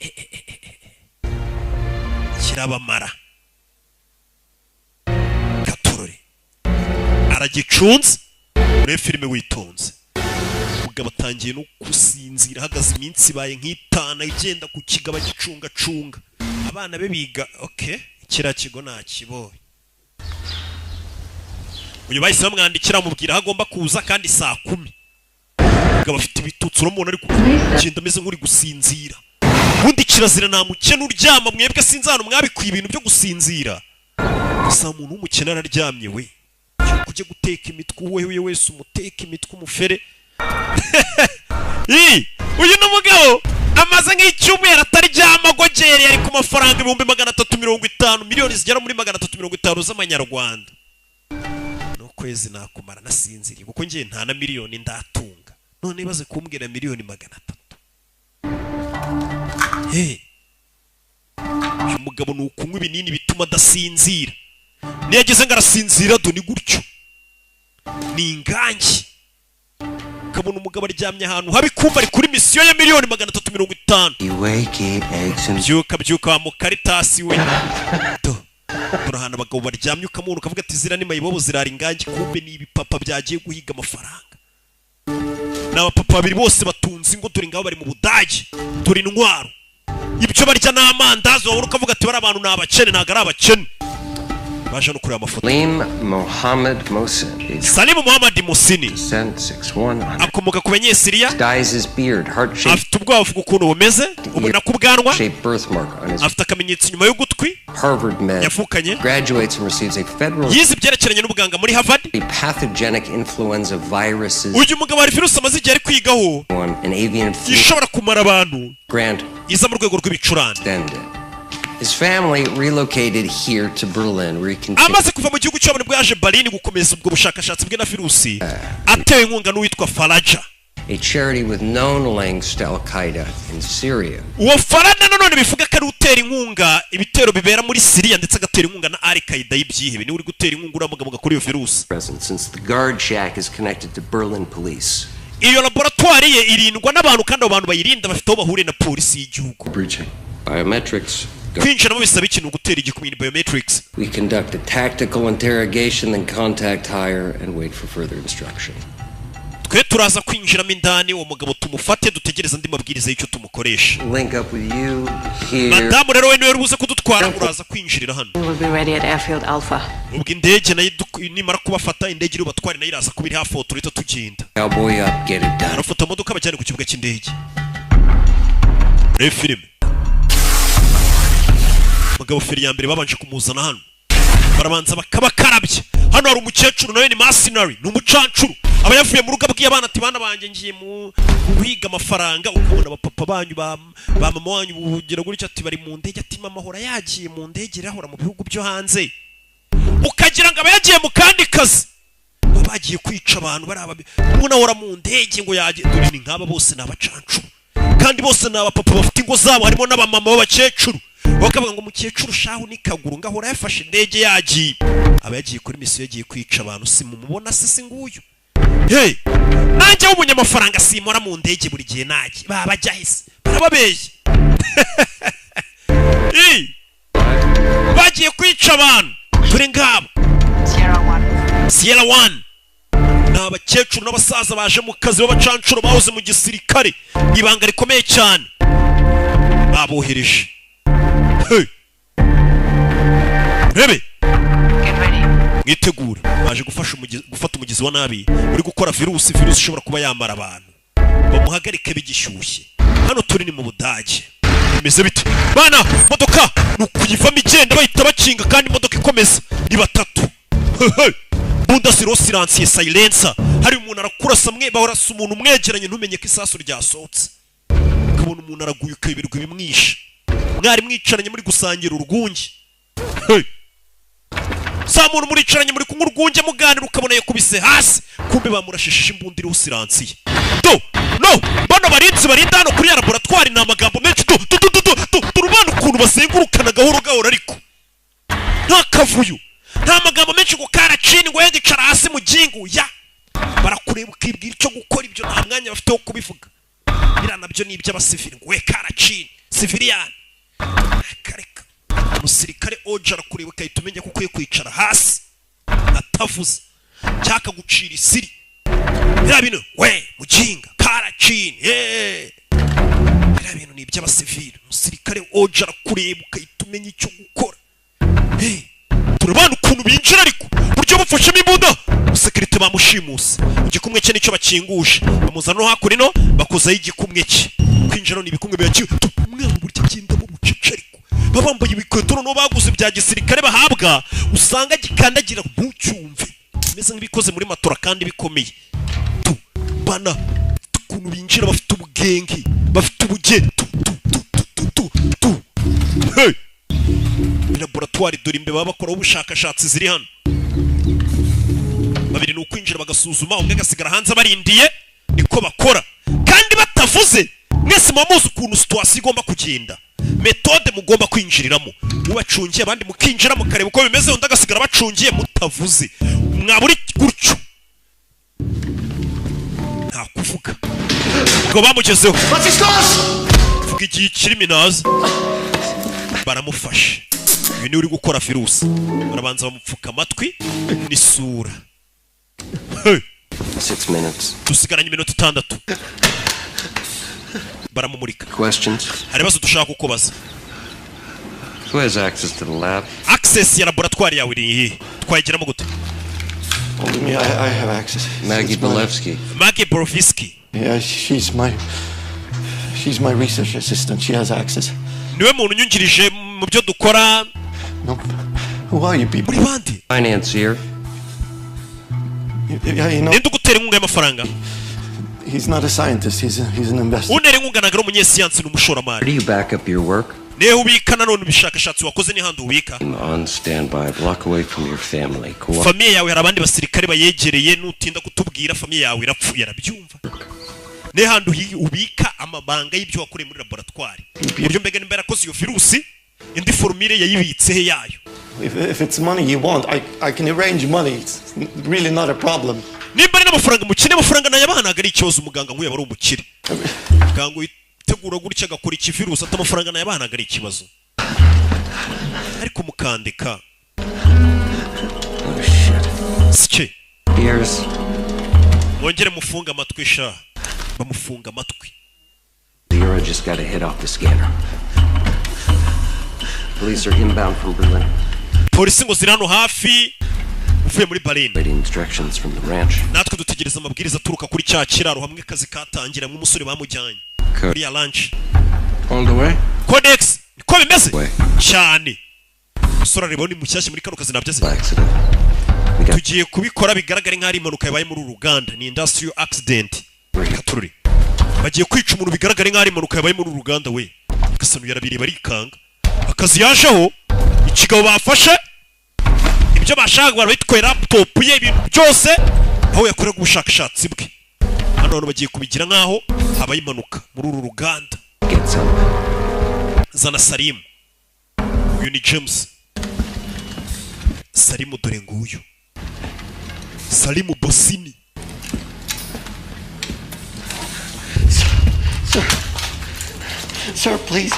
kirabamara katorore aragicunze. Muri filime witonze umugabo atangiye no gusinzira ahagaze iminsi baye nk'itana igenda ku kigaba gicunga abana be biga. Okay, kira kigo nakibonye. Uyu bahise bamwandikira amubwira agomba kuza kandi saa 10. Umugabo afite ibitutsi uramubona ari kugenda ameze nk'uri gusinzira. Ubundi kirazira nta mukene uryama mwebwe sinzano mwabikuye ibintu byo gusinzira. Gusa umuntu w'umukene araryamye we kujya guteka imitwe wewe wese umuteka imitwe umufere. Uyu n'umugabo amaze nk'icyumweru ataryama agogere ari ku mafaranga 350 miliyoni zigera muri 350 z'amanyarwanda. No kwezi nakumara nasinziriye kuko ngiye nta na miliyoni ndatunga none baze kumbwira miliyoni 300. Uyu mugabo nukunywa ibinini bituma adasinzira. Niyageze ngarasinzira do ni gutyo. Ni ingangi. Kabona umugabo aryamye ahantu habi kumva ari kuri misiyo ya miliyoni 350. Byuka mu Caritas we. turahana abagabo baryamye ukamubona ukavuga ati zira ni mayibobo zirara ingangi kumbe ni ibipapa byagiye guhiga amafaranga. N'abapapa babiri bose batunze ingo turi ngaho bari mu Budage turi intwaro. Ibyo barya n'amandazi wabona ukavuga ati bari abantu ni abakene ntago ari abakene. Baje no kureba amafoto. Salim Mohammed Mohsin akomoka ku banyesiriya, afite ubwavu ukuntu bumeze, ubona ku bwanwa, afite akamenyetso inyuma y'ugutwi, yafukanye, yize ibyerekeranye n'ubuganga muri Harvard. Uyu mugabo hari virusi amaze igihe ari kwigaho ishobora kumara abantu, iza mu rwego rw'ibicurane. His family relocated here to Berlin where he continued. Amaze kuva mu gihugu cyabo nibwo yaje Berlin gukomeza ubwo bushakashatsi bwe na virusi, atewe inkunga n'uwitwa Faraja, a charity with known links to Al-Qaeda in Syria. Uwo Faraja nanone bivuga ko ari utera inkunga ibitero bibera muri Syria ndetse agatera inkunga na Al-Qaeda y'ibyihebe, ni uri gutera inkunga uramugamuga kuri iyo virusi. Since the guard shack is connected to Berlin police. Iyo laboratoire ye irindwa n'abantu kandi abo bantu bayirinda bafite aho bahuriye na polisi y'igihugu. Biometrics. Kwinjira mu bisaba ikintu gutera igikumira biometrics. We conduct a tactical interrogation then contact higher and wait for further instruction. Twe turaza kwinjiramo indani uwo mugabo tumufate dutegereza andi mabwiriza y'icyo tumukoresha. Link up with you here. Madamu rero we niwe rubuze kudutwara uraza kwinjirira hano. We will be ready at Airfield Alpha. Ubwo indege nayo nimara kubafata indege iri batware nayo iraza kubiri hafi aho turita tugenda. Cowboy up, get it done. Arafata imodoka bajyane ku kibuga cy'indege. Filime mugabo feri ya mbere babanje kumuzana hano barabanza bakabakarabye. Hano hari umukecuru nawe ni mercenary, ni umucancuru aba yavuye mu rugo abwiye abana ati bana banjye ngiye mu guhiga amafaranga. Ukabona abapapa banyu ba mama wanyu bugira gutya ati bari mu ndege, ati mama hora yagiye mu ndege irahora mu bihugu byo hanze, ukagira ngo aba yagiye mu kandi kazi bagiye kwica abantu baraba umuntu ahora mu ndege ngo yagiye. Dore ni nk'aba bose ni abacancuru kandi bose ni abapapa bafite ingo zabo, harimo n'abamama b'abakecuru. Bakavuga ngo umukecuru shahu ni kaguru ngahora yafashe indege yagiye, aba yagiye kuri misiyo yagiye kwica abantu. Si mumubona se nguyu? Hey, nanjye w'umunyamafaranga simora mu ndege buri gihe nagiye bajya hese barababeshye. Bagiye kwica abantu turi ngabo. Sierra One n'abakecuru n'abasaza baje mu kazi b'abacancuro bahoze mu gisirikare, ibanga rikomeye cyane babohereje. Hey, rebe mwitegure baje gufata umugizi wa nabi uri gukora virusi ishobora kuba yamara abantu, bamuhagarike bigishyushye. Hano turi ni mu Budage. Bimeze bite bana? Modoka nukuyivamo igenda bahita bakinga kandi imodoka ikomeza ni batatu. Bundesiro silencier silencer, hari umuntu arakurasa mwe bahorasa umuntu mwegeranye ntumenye ko isasu ryasohotse, ukabona umuntu araguye ukabirwa bimwisha. Mwari mwicaranye muri gusangira urwunge, sa muntu muricaranye muri kunywa urwunge muganira ukabona yakubise hasi, kumbe bamurashishije imbundiri usiransiye. No bano barinzi barinda hano kuri laboratoire ni amagambo menshi. Turubana ukuntu bazengurukana gahoro gahoro, ariko nta kavuyo, nta magambo menshi ngo karacini ngo yicara hasi mu gingu ya barakureba ukibwira icyo gukora. Ibyo nta mwanya bafite wo kubivuga, bira nabyo ni iby'abasivili ngo we karacini civilian. Kareka umusirikare oje arakureba ukahita umenya ko ukwiye kwicara hasi atavuze cyaka gucira isiri. Bira bintu we mujinga karacini bira bintu ni iby'abasivili. Umusirikare oje arakureba ukahita umenya icyo gukora. Turabana ukuntu binjira ariko buryo bufashemo imbunda. Umusekirite bamushimuse igikumwe cye nicyo bakinguje, bamuzana no hakurino bakozaho igikumwe cye. Kwinjira ni ibikumwe byaciye umwana buryo agenda mu bucece, ariko babambaye ibikweto no baguze bya gisirikare bahabwa, usanga gikandagira ntucyumve, meze nk'ibikoze muri matora kandi bikomeye. Bana ukuntu binjira bafite ubugenge, bafite ubugenge. Hey, laboratoire dore imbe baba bakora ubushakashatsi ziri hano. Babiri ni ukwinjira bagasuzuma, umwe agasigara hanze barindiye, niko bakora kandi batavuze. Mwese muzi ukuntu situation igomba kugenda, metode mugomba kwinjiriramo. Mubacungiye abandi mukinjira mukareba uko bimeze, undi agasigara bacungiye mutavuze. Mwaburi gutyo nta kuvuga ngo bamugezeho. Vuga igihe kiri minazi baramufashe uyu ni uri gukora virusi barabanza bamupfuka amatwi n'isura 6 minutes. dusigaranye iminota 6 baramumurika Questions? hari bazo dushaka kukubaza Who has access to the lab? access ya laboratoire yawe iri twayigeramo gute Only me. I have access. Maggie It's my- Bolevsky. Maggie Borowski Yeah, she's my research assistant. She has access. niwe muntu unyungirije mu byo dukora No. Who are you people? muri bandi Financier. Yeah, you know, ninde ugutera inkunga y'amafaranga he's not a scientist. He's an investor. unera inkunga ntabwo ari umunyesiyansi Where n'umushoramari do you back up your work? nihe ubika nanone ibishakashatsi wakoze n'ihandi ubika I'm on standby, a block away from your family. famiye yawe hari abandi basirikare bayegereye nutinda kutubwira famiye yawe irapfuye arabyumva n'ihandi ubika amabanga y'ibyo wakoreye muri laboratoire uburyo mbega nimba yarakoze iyo virusi indi formule yayibitse he yayo If it's money you want, I can arrange money. It's really not a problem. nimba ari n'amafaranga mukine amafaranga nayabanaga ari ikibazo umuganga nk'uyu aba ari umukire muganga witegura gutya agakora iki virusi ati amafaranga nayabanaga ari ikibazo ariko mukandika Oh shit. sike Ears. mwongere mufunga amatwi sha bamufunga amatwi Vera just got a hit off the scanner. Police are inbound from Berlin. polisi ngo ziri hano hafi uvuye muri Berlin Waiting instructions from the ranch. natwe dutegereza amabwiriza aturuka kuri cya kiraro hamwe kazi katangira nk'umusore bamujyanye muri ya lunch On the way? codex niko bimeze Way. cyane umusore areba ni mushyashya muri kano kazi nabyo Accident. We got tugiye kubikora bigaragare nk'ari impanuka yabaye muri uru ruganda ni industrial accident katururi bagiye kwica umuntu bigaragare nk'ari impanuka yabaye muri uru ruganda we gasanu yarabireba arikanga akazi yajeho ikigabo bafashe ibyo bashaka barabitwaye laptop ye ibintu byose aho yakorera ubushakashatsi bwe hano abantu bagiye kubigira nk'aho habaye impanuka muri uru ruganda get some. zana Salimu uyu ni James Salimu dore nguyu Salimu Bosini Sir, please.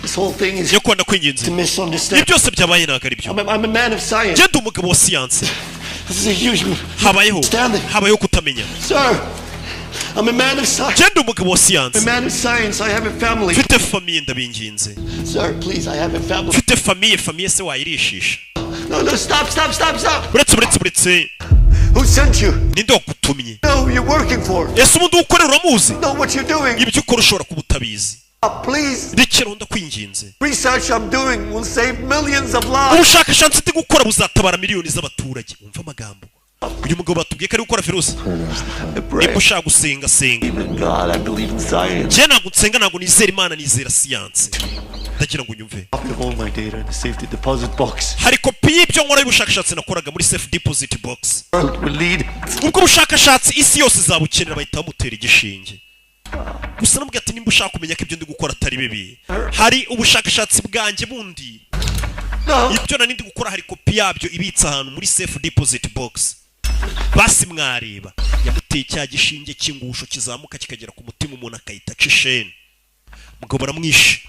This whole thing is yo kwanda kwinginze to misunderstand. ibi byose byabaye ntabwo ari byo I'm a man of science. genda umugabo wa siyanse This is a huge habayeho standing. habayeho kutamenya Sir, I'm a man of science. genda umugabo wa I'm a siyanse man of science. I have a family. mfite famiye ndabinginze Sir, please, I have a family. mfite famiye se wayirishisha No, stop. uretse Who sent you? ninde wagutumye No, who you're working for. ese ubundi ukorera uramuzi Know what you're doing. ibyo ukora ushobora kuba utabizi Please. rekera ndakwinginze Research I'm doing will save millions of lives. ubushakashatsi ndi gukora buzatabara miliyoni z'abaturage umva amagambo uyu mugabo batubwiye ko ari gukora virusi I pray. niba ushaka gusenga senga I believe in God. I believe in science. njye ntabwo nsenga ntabwo nizera imana nizera siyanse ndagira ngo unyumve Copy of all my data in the safety deposit box. hari kopi y'ibyo nkora y'ubushakashatsi nakoraga muri safe deposit box World will lead. ubwo bushakashatsi isi yose izabukenera bahita bamutera igishinge gusa nabwo ati nimba ushaka kumenya ko ibyo ndi gukora atari bibi hari ubushakashatsi bwanjye bundi No. ibyo nari ndi gukora hari kopi yabyo ibitse ahantu muri safe deposit box basi mwareba yamuteye cya gishinge cy'ingusho kizamuka kikagera ku mutima umuntu akahita aca isheni mugabo baramwishe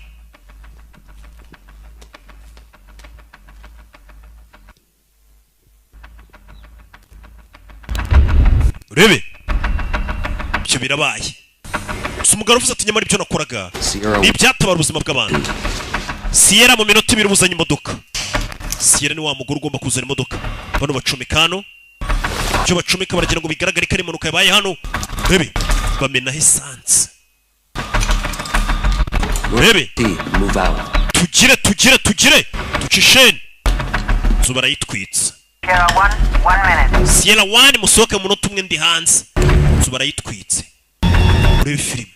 urebe ibyo birabaye gusa umugabo uvuze ati nyamara ibyo nakoraga ni ibyatabara ubuzima bw'abantu Sierra mu minota 2 buzanye imodoka Sierra ni wa mugore ugomba kuzana imodoka bano bacomeka hano ibyo bacomeka baragira ngo bigaragare ko ari impanuka yabaye hano urebe bamena esanse urebe Move out. tugire ducisheni inzu barayitwitsa Sierra 1 musohoke mu munota umwe ndi hanze inzu barayitwitse urebe filime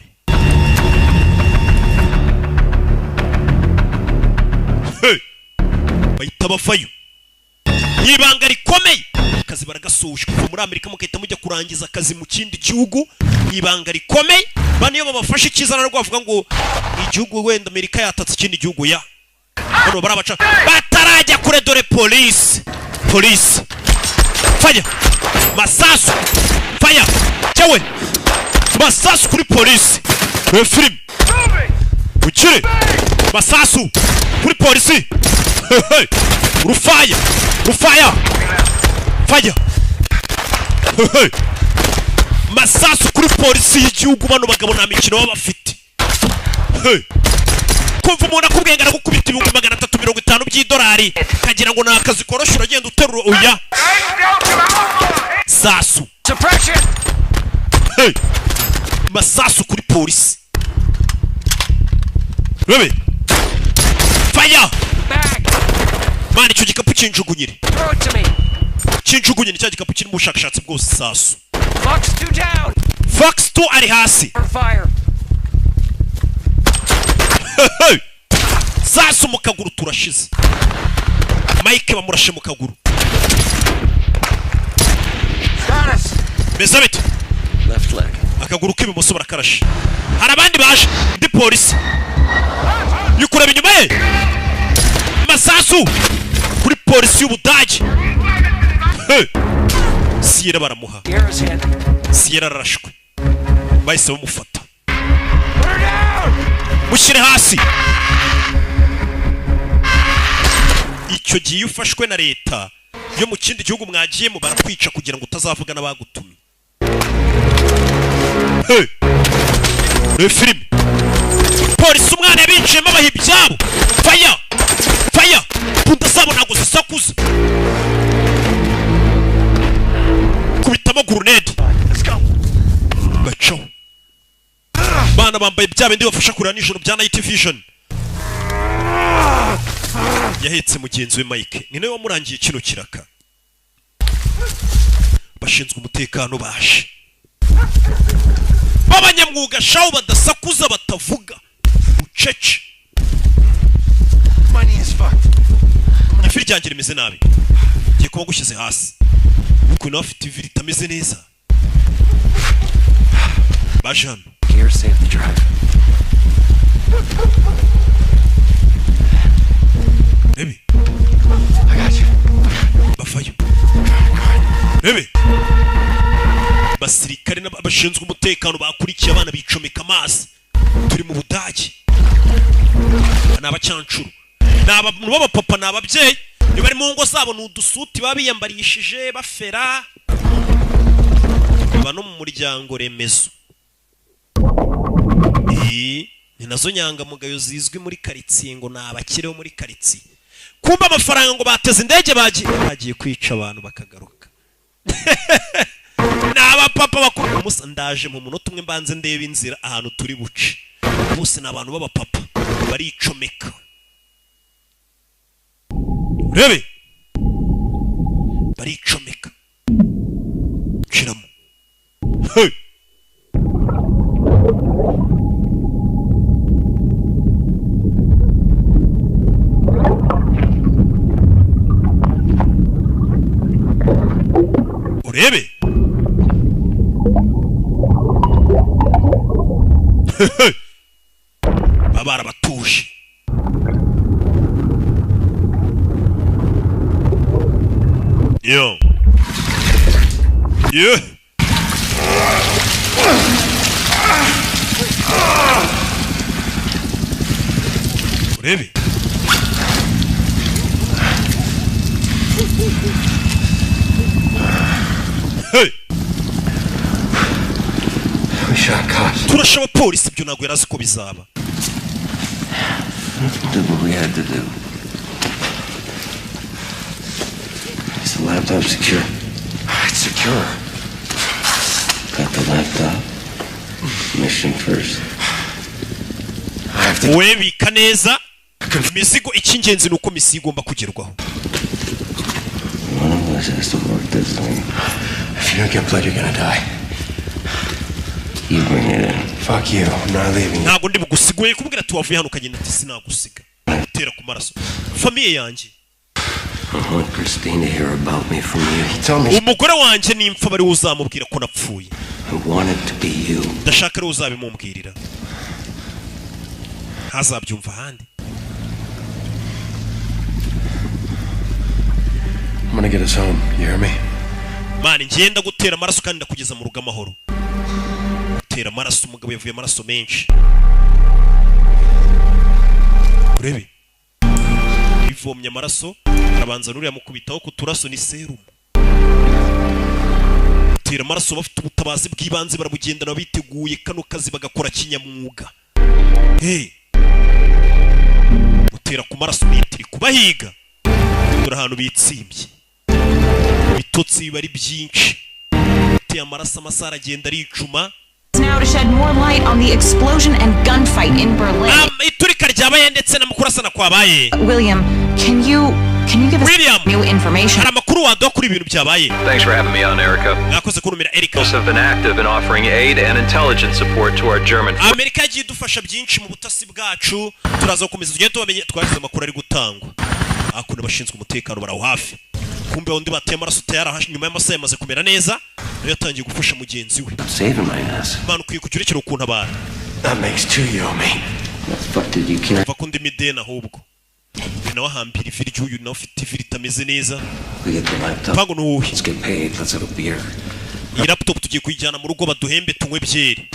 bahita bavayo n'ibanga rikomeye akazi baragasoje kuva muri Amerika mugahita mujya kurangiza akazi mu kindi gihugu n'ibanga rikomeye bane iyo babafashe icyiza narwo bavuga ngo igihugu wenda Amerika yatatse ikindi gihugu ya bano barabaca batarajya kure dore polisi faya masasu faya cyawe masasu kuri polisi we film shire masasu kuri polisi rufaya faya masasu kuri polisi y'igihugu bano bagabo nta mikino baba bafite kumva umuntu akubwiye ngo aragukubita ibihumbi 350 by'idolari kagira ngo ni akazi koroshye uragenda uterura oya sasu masasu kuri polisi rebe fire mani icyo gikapu kinjugunyire cya gikapu kirimo ubushakashatsi bwose sasu Fox 2 ari hasi sasu mu kaguru turashize Mike bamurashe mu kaguru meza bite Left leg. akaguru k'ibumoso barakarashe hari abandi baje ndi polisi yukureba inyuma ye masasu kuri polisi y'Ubudage Sierra baramuha Sierra arashwe bahise bamufata mushyire hasi icyo gihe ufashwe na leta yo mu kindi gihugu mwagiyemo barakwica kugira ngo utazavuga n'abagutumye film polisi umwana yabinjiyemo abaha ibyabo fire punda zabo ntabwo zisakuza kubitamo grenade bacaho bana bambaye bya bindi bafasha kurira nijoro bya night vision yahetse mugenzi we Mike ni nawe wamurangiye kino kiraka bashinzwe umutekano baje babanyamwuga shaho badasakuza batavuga ucece Money is fucked. ifiri ryanjye rimeze nabi ngiye kuba gushyize hasi uko nawe afite iviri itameze neza baje hano Gear save the drive. Baby. I got you. Bafayo. Baby. Basirikare n'abashinzwe umutekano bakurikiye abana bicomeka amazi. Turi mu Budage. N'abacancuru. N'abantu b'abapapa n'ababyeyi. Ni bari mu ngo zabo n'udusuti babiyambarishije bafera. Bano mu muryango remezo. Ni nazo nyangamugayo zizwi muri karitsiye ngo nabakireho muri karitsiye. Kumba amafaranga ngo bateze indege bagiye kwica abantu bakagaruka. Naba papa bakuru musa ndaje mu munota umwe mbanze ndebe inzira ahantu turi buce. Bose n'abantu baba papa baricomeka. Rebe. Baricomeka. Kiramo. Hey. Urebe babara batuje yo urebe We shot cops. turashaba polisi byo ntabwo yarazi ko bizaba. Did what we had to do. Is the laptop secure? It's secure. Got the laptop. Mission first. I have to. We bika neza imizigo icy'ingenzi nuko misi igomba kugerwaho. One of us has to work this thing. If you don't get blood, you're gonna die. You bring it in. Fuck you. I'm not leaving you. Ntabwo ndi bugusiguye kubwira ati wavuye hano ukagenda ati sinagusiga. Tera ku maraso. Famiye yanjye. I want Christine to hear about me from you. Tell me. Umugore wanjye nimfa bari uzamubwira ko napfuye. I want it to be you. Ndashaka rero uzabimubwirira. Hazabyumva handi. I'm gonna get us home. You hear me? Mani ngenda gutera amaraso kandi ndakugeza mu rugo amahoro. Gutera amaraso umugabo yavuye amaraso menshi. urebe ivomye amaraso arabanza nuriya mukubitaho ku turaso ni serumu tera amaraso bafite ubutabazi bw'ibanze barabugendana biteguye kano kazi bagakora kinyamwuga utera ku maraso mitiri kubahiga dore ahantu bitsimbye bitotsi bari byinshi uteye amaraso amasara agenda aricuma now to shed more light on the explosion and gunfight in Berlin. Iturika ryabaye ndetse na mukurasana kwabaye. William, can you give us new information? Hari amakuru waduha kuri ibintu byabaye. Thanks for having me on, Erica. Mwakoze kunumira Erica. We have been active in offering aid and intelligence support to our German. Amerika yagiye dufasha byinshi mu butasi bwacu. Turaza gukomeza tugende tubamenye twagize amakuru ari gutangwa. Akunda bashinzwe umutekano baraho hafi. Kumbe undi bateye amaraso tayara nyuma y'amasaha yamaze kumera neza nayo yatangiye gufasha mugenzi we. Imana ukwiye kucyurekera ukuntu abantu. That makes two you and me. What did you care? Vakundi midena ahubwo. Nawe hambira ivi ry'uyu nawe ufite ivi ritameze neza. Pango nuwuhe. Let's get paid. Let's have a beer. Iyi laptop tugiye kuyijyana mu rugo baduhembe tunywe byeri.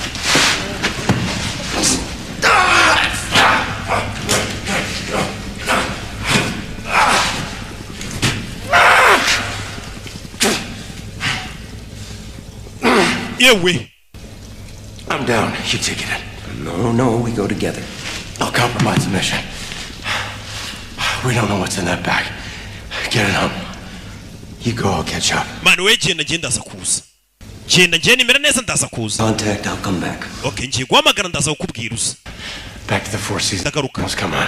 Yewe. I'm down. You take it in. No, we go together. I'll compromise the mission. We don't know what's in that bag. Get it home. You go, I'll catch up. Man, we genda ndaza kuza. Genda nimera neza ndaza kuza. Contact, I'll come back. Okay, ngiye guhamagara ndaza kukubwira uza. Back to the Four Seasons. Come on.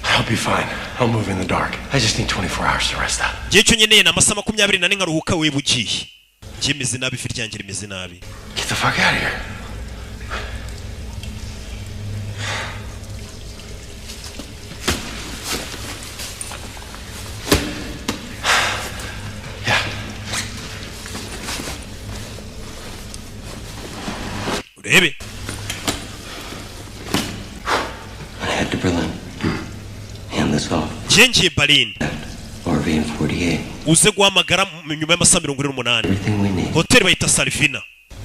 I'll be fine. I'll move in the dark. I just need 24 hours to rest up. Gihe cyo nyeneye na amasaha 24 nkaruhuka we bugiye. Jimeze nabi ifi ryanjye rimeze nabi. Get the fuck out of here. Yeah. Urebe. I head to Berlin. Hand this off. Jengiye Berlin. RV 48. Uze guhamagara nyuma y'amasaha 48. Hotel bayita Salvina.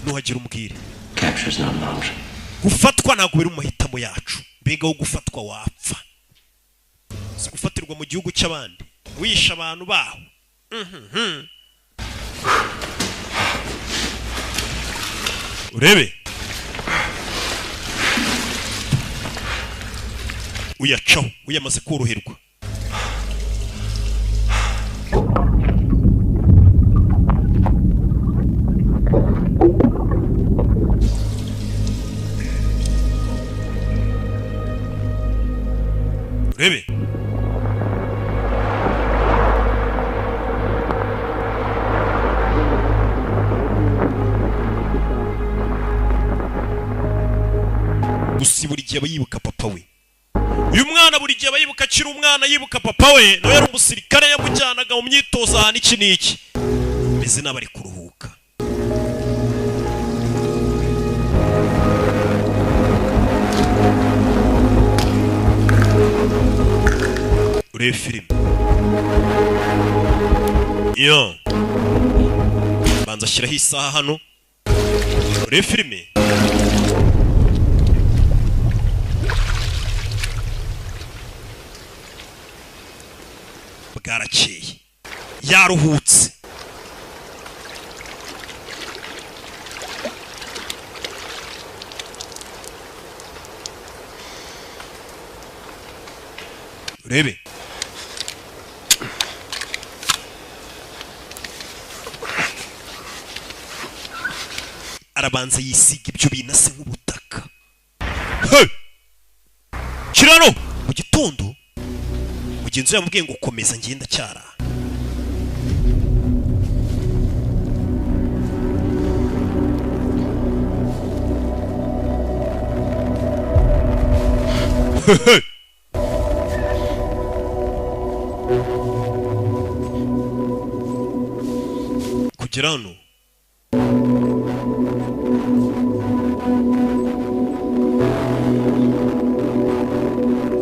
Nuhagira umbwire. Capture's not an option. Gufatwa ntabwo biri mu mahitamo yacu. Mbega wo gufatwa wapfa. Gufatirwa mu gihugu cy'abandi. Wisha abantu baho. Urebe. Uyacaho, uyamaze koroherwa. Urebe. Gusa buri gihe bayibuka papa we. Uyu mwana buri gihe bayibuka akiri umwana yibuka papa we nawe yari umusirikare yamujyanaga mu myitozo ahantu iki n'iki. Meze n'abari kuruhuka. Urebe filime. Yo. Banza ashyiraho isaha hano. Urebe filime. Bwarakeye. Yaruhutse. Urebe. Arabanza yisiga ibyo binase nk'ubutaka. Hey! Kirano mu gitondo mugenzi yamubwiye ngo komeza ngenda cyara. Hey! Kugera hano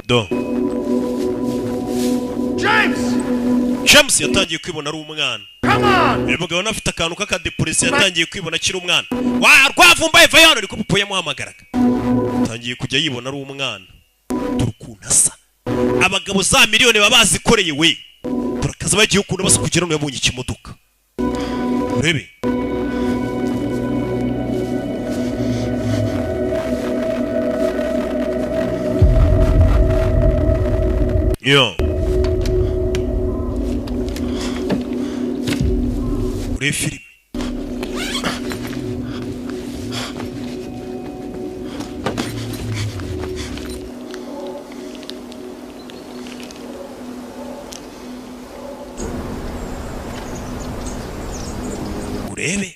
Do James yatangiye kwibona ari umwana. Uyu mugabo nafite akantu k'akadepresi yatangiye kwibona akiri umwana. Rwavumbaye va hano niko pupo yamuhamagaraga. Yatangiye kujya yibona ari umwana. Turukuntu asa. abagabo za miliyoni baba bazikoreye we turakaza bagiye ukuntu basa kugira ngo yabonye ikimodoka urebe yo urebe filime urebe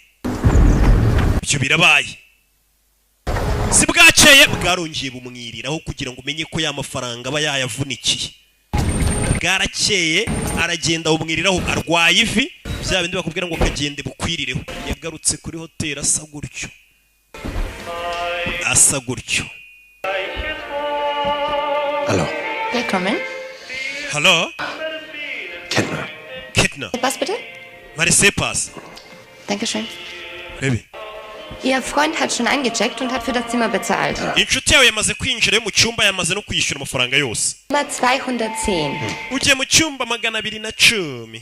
ibyo birabaye si bwakeye bwarongeye bumwiriraho kugira ngo umenye ko ya mafaranga aba yayavunikiye bwarakeye aragenda bumwiriraho arwaye ivi bya bindi bakubwira ngo kagende bukwirireho yagarutse kuri hoteli asa gutyo Hallo. Willkommen. Hallo? Kettner. Was bitte? Marisepas. Dankeschön. Baby. Ihr Freund hat schon eingecheckt und hat für das Zimmer bezahlt. Inshuti yawe yamaze kwinjira mu cyumba yamaze no kwishyura amafaranga yose. Zimmer 210. Ugiye mu cyumba 210.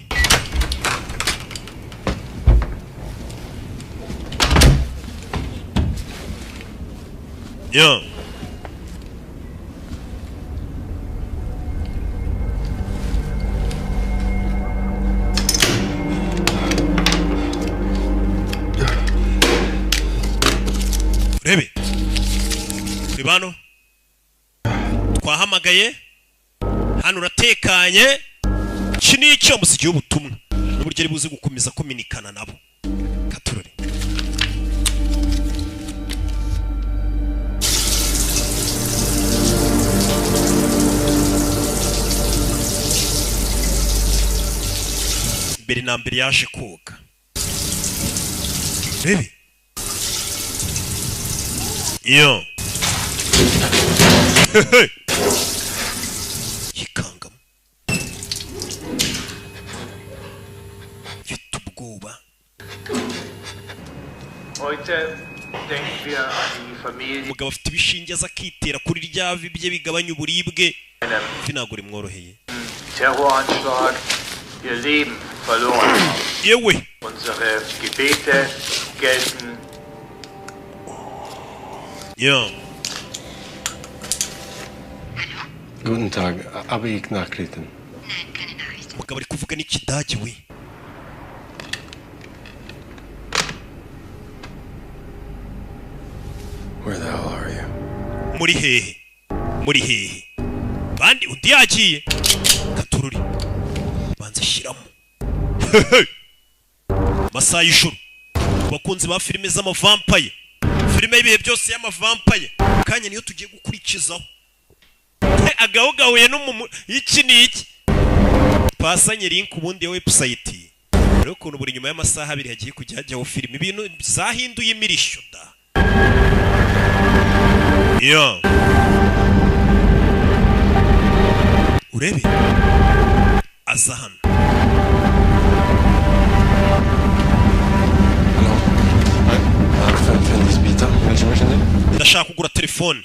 Yo. Rebe. Ribano. Twahamagaye. Hano uratekanye. Kini icyo musigiye ubutumwa. N'uburyo ari buze gukomeza kominikana nabo. Katurore. Mbere na mbere yaje koga. Rebe. Yo. Yikangamo. Mfite ubwoba. Heute denken wir an die Familie. Umugabo afite ibishinge aza akitera kuri rya vi bye bigabanya uburibwe. Ntabwo rimworoheye. Terroranschlag, ihr Leben verloren haben. Yewe. Unsere Gebete gelten. Ja. Guten Tag, habe ich Nachrichten? Umugabo ari kuvuga n'ikidage we. Where the hell are you? Muri hehe. Bandi undi yagiye. Katururi. Banze shiramo. Masaha y'ijoro. Bakunzi ba filime z'amavampaye. Filime y'ibihe byose y'amavampaye. Kanya niyo tugiye gukurikizaho. Agahugahuye no iki niki. Pasanye link ubundi ya website. Rero ukuntu buri nyuma y'amasaha abiri hagiye kujya hajyaho filime ibintu zahinduye imirisho da. Yo. Urebe. Aza hano. Ndashaka kugura telefone.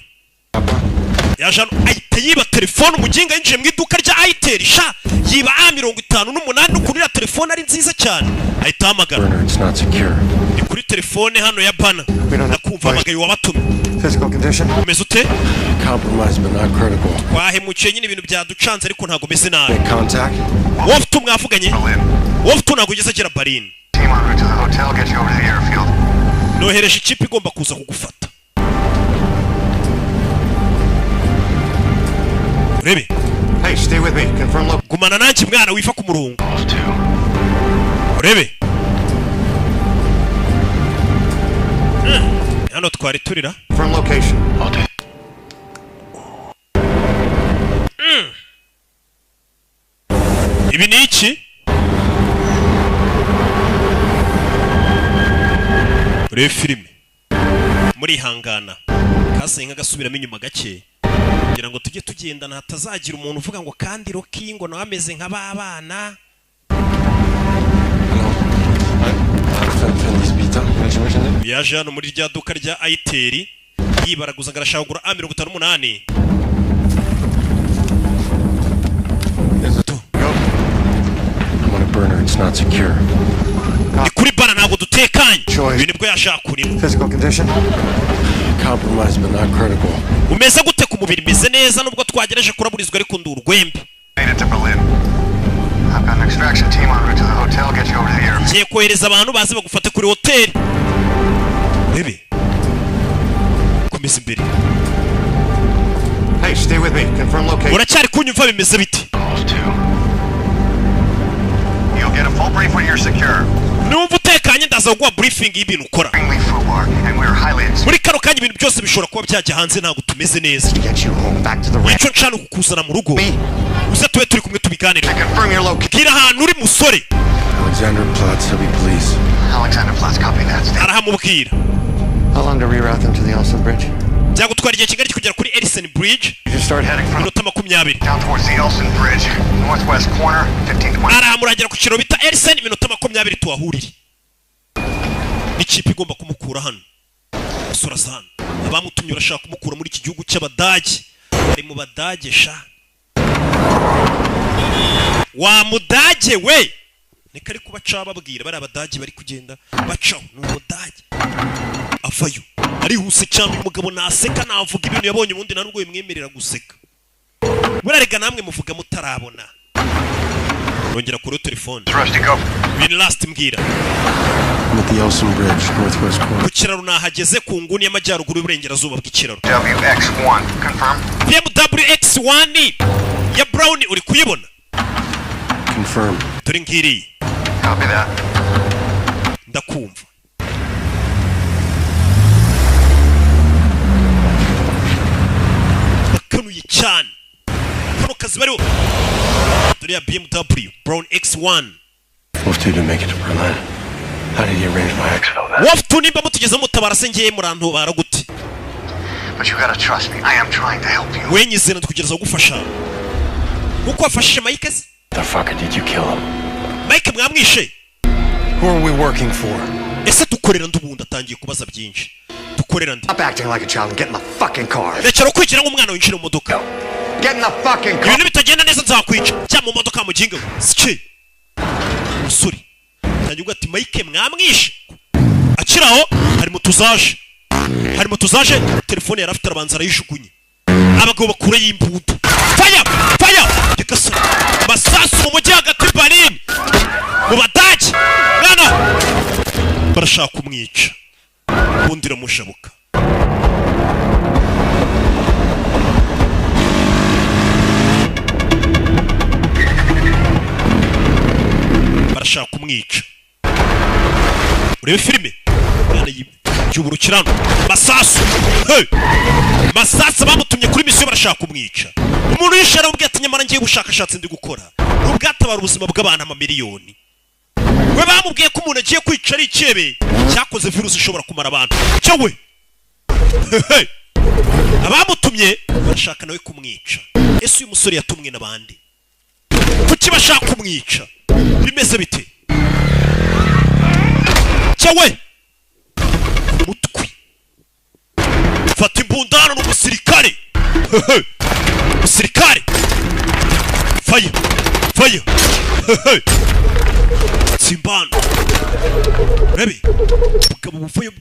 Yajano ahita yiba telefone umuginga yinjiye mu iduka rya Itel sha yiba A58 nukunira telefone ari nziza cyane ahita hamagara. Ni kuri telefone hano ya bana nakumva amagaye wabatumye. Physical condition. Umeze ute? Compromised but not critical. Wahemukiye nyine ibintu byaducanze ariko ntago meze nabi. Contact. Wowe mwavuganye? Wowe ntago ugeze agera Berlin. Team en route to the hotel, get you over to the airfield. Nohereje ikipe igomba kuza kugufata. Urebe. Hey, stay with me. Confirm location. Gumana nanjye mwana wifa ku murongo. Urebe. Hano twari turira. Confirm location. Ibi ni iki? Urebe filime. Muri hangana. Kasenga gasubiramo inyuma gake. Kugira ngo tujye tugendana hatazagira umuntu uvuga ngo kandi Rocky ngo nawe ameze nk'ababana. Yaje hano muri rya duka rya Itel yibaraguza ngarashaka kugura A58. burner. It's not secure. Kuri bana ntabwo dutekanye. Ibintu bwo yashaka kurimo. Physical condition? Compromised but not critical. Umeze gute ku mubiri meze neza nubwo twageraje kuraburizwa ariko ndurwembe. Made it to Berlin. I've got an extraction team en route to the hotel. Get you over to the airport. Ngiye kohereza abantu baze bagufate kuri hotel. Bebe. Komeza imbere. Hey, stay with me. Confirm location. Uracyari kunyumva bimeze biti? You'll get a full brief when you're secure. Numva utekanye ndaza kuguha briefing y'ibintu ukora. Muri kano kanya ibintu byose bishobora kuba byajya hanze ntabwo tumeze neza. Icyo nshaka kukuzana mu rugo. Uze tube turi kumwe tubiganire. Bwira ahantu uri musore. Alexanderplatz, heavy police. Alexanderplatz, copy that. Arahamubwira. How long to reroute them to the Elson Bridge? Byagutwara igihe kigari kugera kuri Elson Bridge. You start heading from minota 20. Down towards the Elson Bridge, northwest corner, 15-20. Arahamuragera ku kiraro bita Elson minota 20 tuhahurire. N'ikipe igomba kumukura hano. Sura sana. Abamutumye urashaka kumukura muri iki gihugu cy'Abadage. Bari mu Badage sha. Wa Mudage we. Nika ari kubaca babwira bari Abadage bari kugenda bacaho n'Umudage. Avayo. Arihuse cyane umugabo naseka navuga ibintu yabonye ubundi narwo yimwemerera guseka. Burarega namwe muvuga mutarabona. Rongera kuri telefone. Win last mbwira. I'm at the Elson Bridge, northwest corner. Ku kiraro nahageze ku nguni y'amajyaruguru y'uburengerazuba bw'ikiraro. WX1, confirm. WX1 ya Brown uri kuyibona? Confirm. Turi ngiri. Copy that. Ndakumva. Bakanuye cyane. Kano kazi bariho. Turi ya BMW Brown X1. Wolf 2 didn't make it to Berlin. How did he arrange my exit on that? Wolf 2 nimba mutugeze mutabara se ngiye murantu baraguti. But you gotta trust me. I am trying to help you. Wenyize ndikugereza gufasha. Kuko afashije Mike se? The fuck did you kill him? Mike mwamwishe. Who are we working for? Ese dukorera ndubunda atangiye kubaza byinshi. Dukorera ndi. Stop acting like a child and get in the fucking car. Rekera kwigira nk'umwana winjira mu modoka. Get in the fucking car. Ibintu bitagenda neza nzakwica. Cya mu modoka mu jinga. Siki. Musuri. Tangiye ugati Mike mwamwishe. Akiraho hari mutuzaje. Hari mutuzaje telefone yari afite arabanza arayishugunye. Abagabo bakure y'imbuto. Fire! Fire! Yekasa. Masasu mu mujyi hagati Berlin. Mu Badage. Mwana. Barashaka kumwica. Bundira mushabuka. Barashaka kumwica. Urebe filime. Mwana y'uburukirano. Masasu. Hey! Masasu bamutumye kuri misiyo barashaka kumwica. Umuntu yishara ubwe ati nyamara ngiye gushakashatsi ndi gukora. Ubwatabara ubuzima bw'abantu amamiliyoni. We bamubwiye ko umuntu agiye kwica ari ikebe cyakoze virusi ishobora kumara abantu. Cyawe. Abamutumye barashaka nawe kumwica. Ese uyu musore yatumwe n'abandi. Kuki bashaka kumwica? Bimeze bite? Cyawe. Mutwi. Fata imbundano n'umusirikare. Musirikare. Fire. Fire. Simbano. Rebe. Bugabo buvuye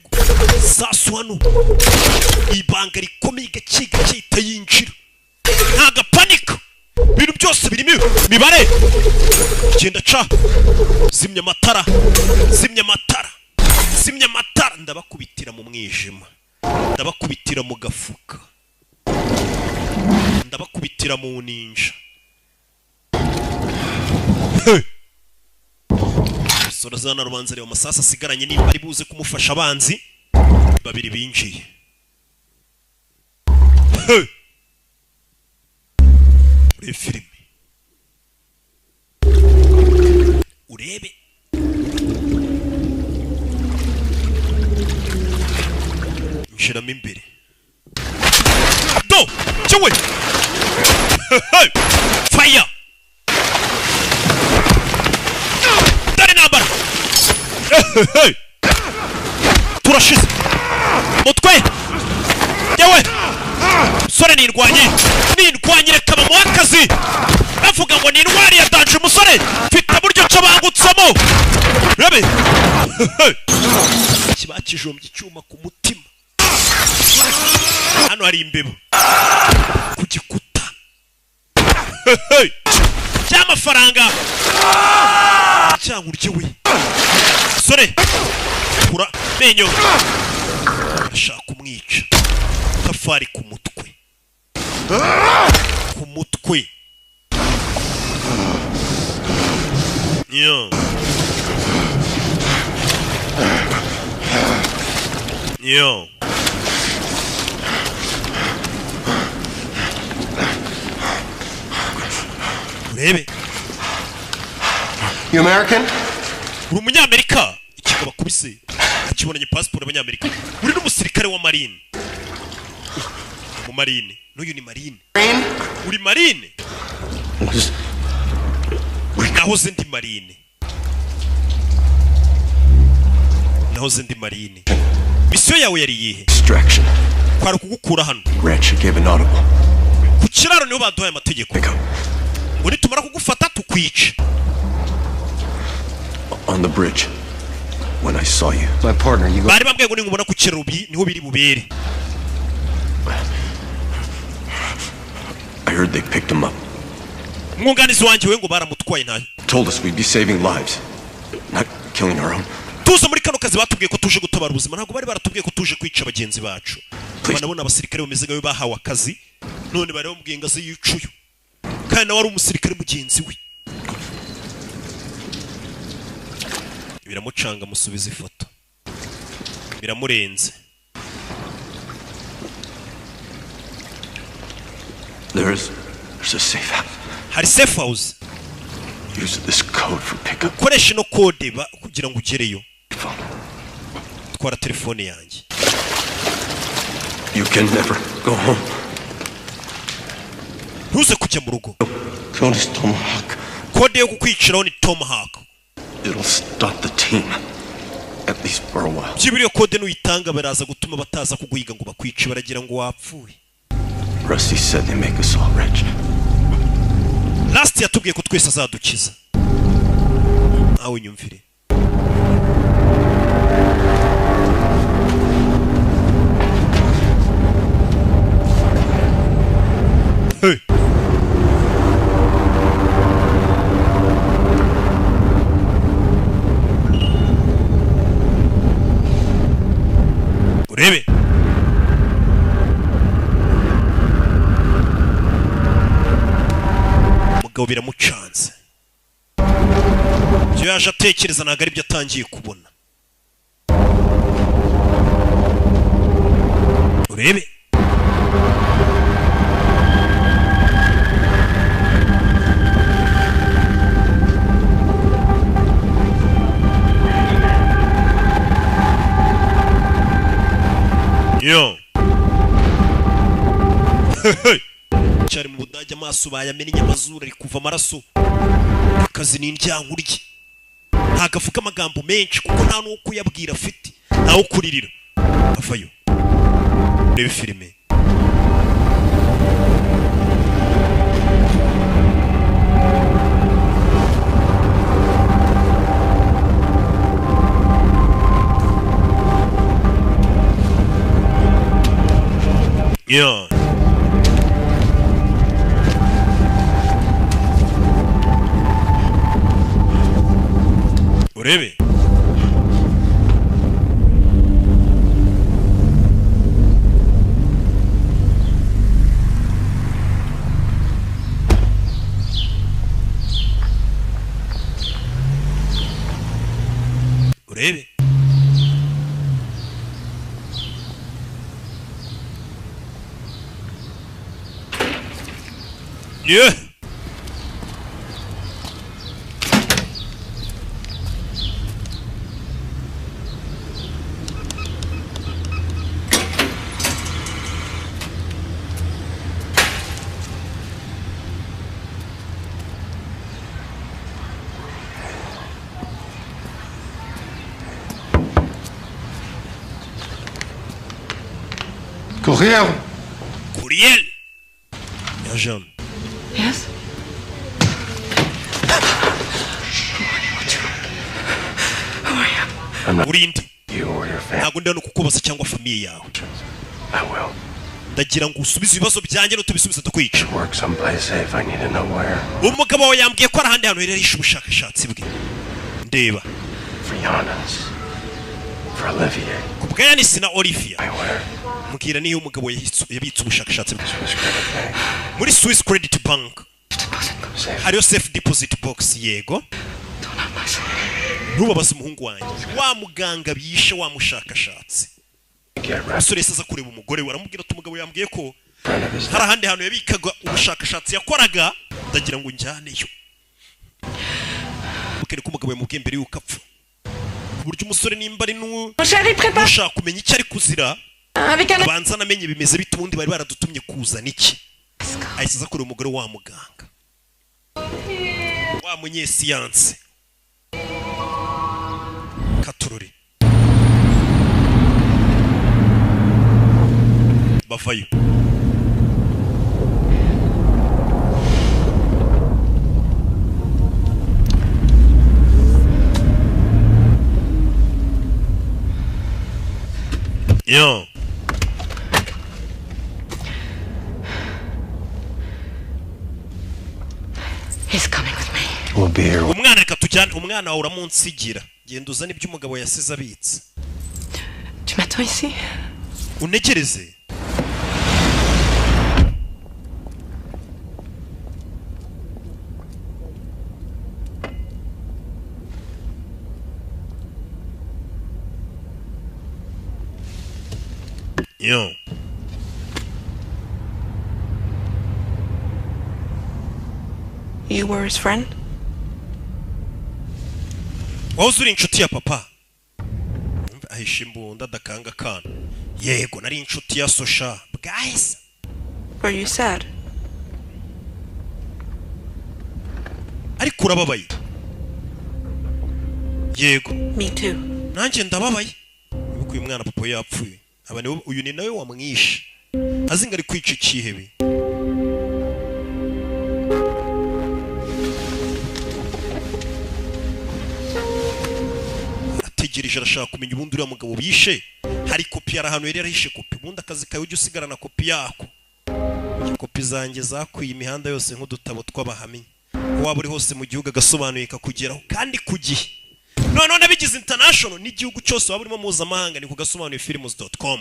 sasu hano. Ibanga rikomeye gaciga cyita yinjira. Ntaga panika. Ibintu byose birimo mibare. Genda ca. Zimya matara. Zimya matara. Zimya matara ndabakubitira mu mwijima. Ndabakubitira mu gafuka. Ndabakubitira mu ninja. Sorazana rubanza reba masasa sigaranye nimba ari buze kumufasha abanzi babiri binjiye. Uri filime. Urebe. Nshiramo imbere. Do! Cyawe! Fire! Dare nambara! Turashize! Mutwe! Yewe! Sore nirwanye! Nirwanye reka bamuha akazi! Bavuga ngo ni intwari ya danje umusore! Mfite buryo cyo bangutse! yo rabe kibakijombye icyuma ku mutima hano hari imbeba ku gikuta cy'amafaranga cyangwa urye we sore kura menyo ashaka kumwica tafari ku mutwe yo urebe You American? uri umunyamerika ikigaba kubise akibonanye passport y'abanyamerika uri n'umusirikare wa marine mu marine n'uyu ni marine uri marine nahoze ndi marine misiyo yawe yari yihe Distraction. kwari kugukura hano Reg gave an audible. ku kiraro niho baduhaye amategeko ngo nitumara kugufata tukwica On the bridge. When I saw you. My partner, you go. bari bambwiye ngo ningubona ku kiraro niho biri bubere. I heard they picked him up. Mwunganizi wanjye we ngo baramutwaye ntayo. Told us we'd be saving lives, not killing our own. Tuza muri kano kazi batubwiye ko tuje gutabara ubuzima ntabwo bari baratubwiye ko tuje kwica abagenzi bacu. Banabona abasirikare bameze gawe bahawe akazi none bari bamubwiye ngo yicuyo. Kandi nawe ari umusirikare mugenzi we. Biramucanga musubiza ifoto. Biramurenze. There's a safe house. Hari safe house. Use this code for pickup. Koresha no code kugira ngo ugereyo. Twara telefone yanjye. You can never go home. Ntuze kujya mu rugo. Code is Tomahawk. Code yo kukwiciraho ni Tomahawk. It'll stop the team. At least for a while. Byibiriyo code nuyitanga baraza gutuma bataza kuguhiga ngo bakwice baragira ngo wapfuye. Rusty said they make us all rich. Last yatubwiye ko twese azadukiza. Aho nyumvire. Hey. Urebe. Mugabo biramucanze. Byo yaje atekereza ntago ari byo atangiye kubona. Urebe. Yo. Cyari mu Budage amaso bayamena inyamazuru ari kuva amaraso. Akazi ni indyankurye. Ntagafuka amagambo menshi kuko nta no kuyabwira afite. Ntawo kuririra. Avayo. Rebe filime. Yeah. Urebe. Urebe. Yeah. Courriel. Courriel. Yeah, Jean. Yes? urinde ntabwo ndano kukubaza cyangwa famiye yawe ndagira ngo usubize ibibazo byanjye n'utubisubiza tukwica umugabo wawe yambwiye ko ari ahandi hantu hererisha ubushakashatsi bwe ndeba ku bwa Yanisi na Olivia mbwira niyo umugabo yabitse ubushakashatsi bwe muri Swiss Credit Bank hariyo safe deposit box yego ntubabaze umuhungu wanjye wa muganga bishe wa mushakashatsi umusore aza kureba umugore we aramubwira ati umugabo yambwiye ko hari ahandi hantu yabikaga ubushakashatsi yakoraga ndagira ngo njyaneyo ukene ko umugabo yamubwiye mbere yuko apfa ku buryo umusore nimba ari n'ushaka kumenya icyo ari kuzira banza namenye bimeze bite ubundi bari baradutumye kuzana iki ahise aza kureba umugore wa muganga wa munyesiyanse katururi bavayo yo He's coming with me. We'll be here. umwana reka tujyane umwana wawe uramunsigira genda uzane ibyo umugabo yasize abitse Tu m'attends ici? unegereze yo You were his friend? wahoze uri inshuti ya papa ahisha imbunda adakanga kana yego nari inshuti ya Sosha bwahise Were you sad? ariko urababaye yego Me too. nanjye ndababaye nuko uyu mwana papa yapfuye uyu ni nawe wamwishe azinga ari kwica ikihebe ategereje arashaka kumenya ubundi uriya mugabo bishe hari kopi yari ahantu yari yarahishe kopi ubundi akazi kawe ujya usigarana kopi yako kopi zanjye zakwiye imihanda yose nk'udutabo tw'abahamya waba uri hose mu gihugu agasobanuye kakugeraho kandi ku gihe none nabigize international n'igihugu cyose waba urimo mpuzamahanga ni kugasobanuye films.com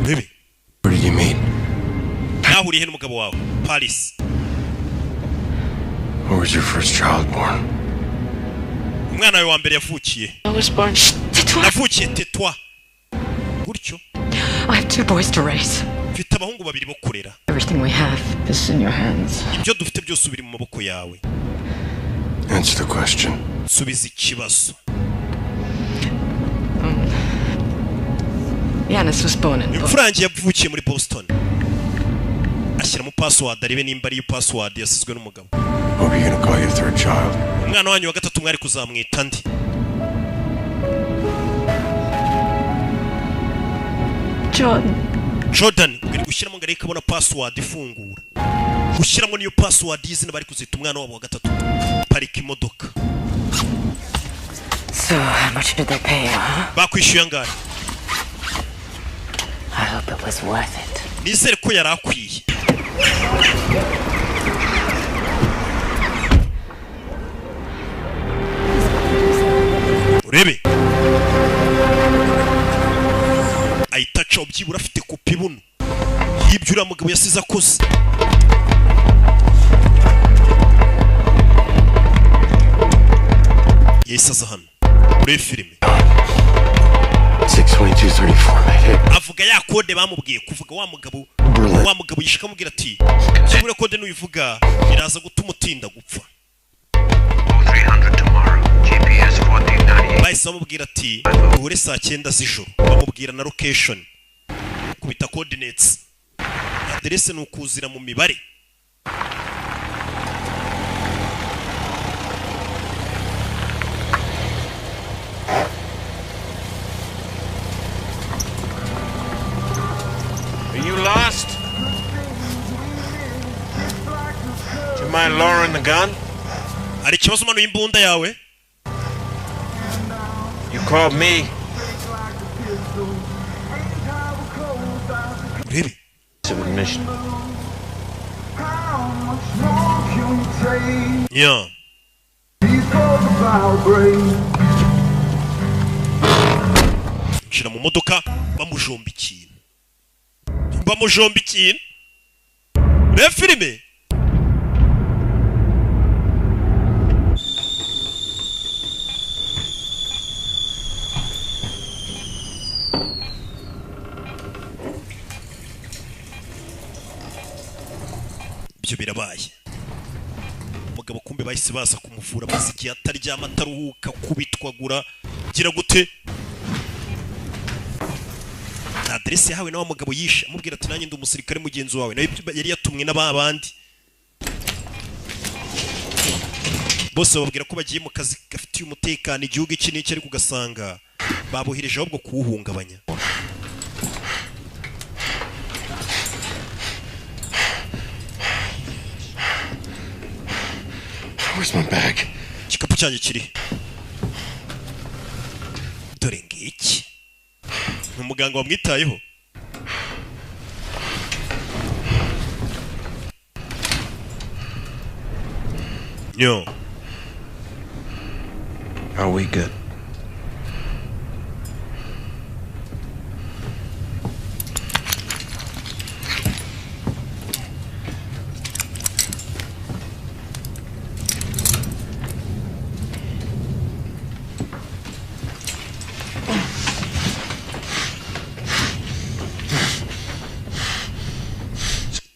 Baby. Where did you meet? Nahuriye n'umugabo wawe Paris. Where was your first child born? Umwana wawe wa mbere yavukiye. I was born. Navukiye tetwa. Gutyo. I have 2 boys to raise. Mfite abahungu babiri bo kurera. Everything we have is in your hands. Ibyo dufite byose biri mu maboko yawe. Answer the question. Subiza ikibazo. Yanis was born in Boston. Imfura yanjye yavukiye muri Boston. Ashyiramo password arebe nimba ari password yasizwe n'umugabo. What are you gonna call your third child? Umwana wanyu wa gatatu mwari kuzamwita ndi. Jordan uri gushyiramo ngari kabona password ifungura. Gushyiramo niyo password y'izina bari kuzita umwana wabo wa gatatu. Parika imodoka. So how much did they pay, huh? Bakwishyuye angahe? I hope it was worth it. Nizere ko yari akwiye. Urebe. Ayitaca ubyibura afite kopi buno. Yibyo uriya mugabo yasize akoze. Yesaza hano. Ure filime. 62234. Avuga ya kode bamubwiye kuvuga wa mugabo yishika mubwira ati kibura kode nuyivuga iraza gutuma utinda gupfa. 300 tomorrow. GPS 1498. Bahise bamubwira ati uhure saa 9 z'ijoro. Bamubwira na location. Kubita coordinates. Adresse ni ukuzira mu mibare. Are you lost? Do you mind lowering the gun? Hari ikibazo mano y'imbunda yawe? called me. Really? Submission. Yeah. Nshira mu modoka bamujomba ikintu. Bamujomba ikintu. Reba filime. Ibyo birabaye. Umugabo kumbe bahise baza kumuvura maze igihe ataryama ataruhuka kubitwagura gira gute. Adresse yahawe na wa mugabo yishe amubwira ati nanjye ndi umusirikare mugenzi wawe nayo yari yatumwe n'abandi bose babwira ko bagiye mu kazi gafitiye umutekano igihugu iki n'iki ariko ugasanga babuhirije ahubwo kuwuhungabanya. Where's my bag? Igikapu cyanjye kiri dore ngiki. Ni umuganga wamwitayeho. Yo. Are we good?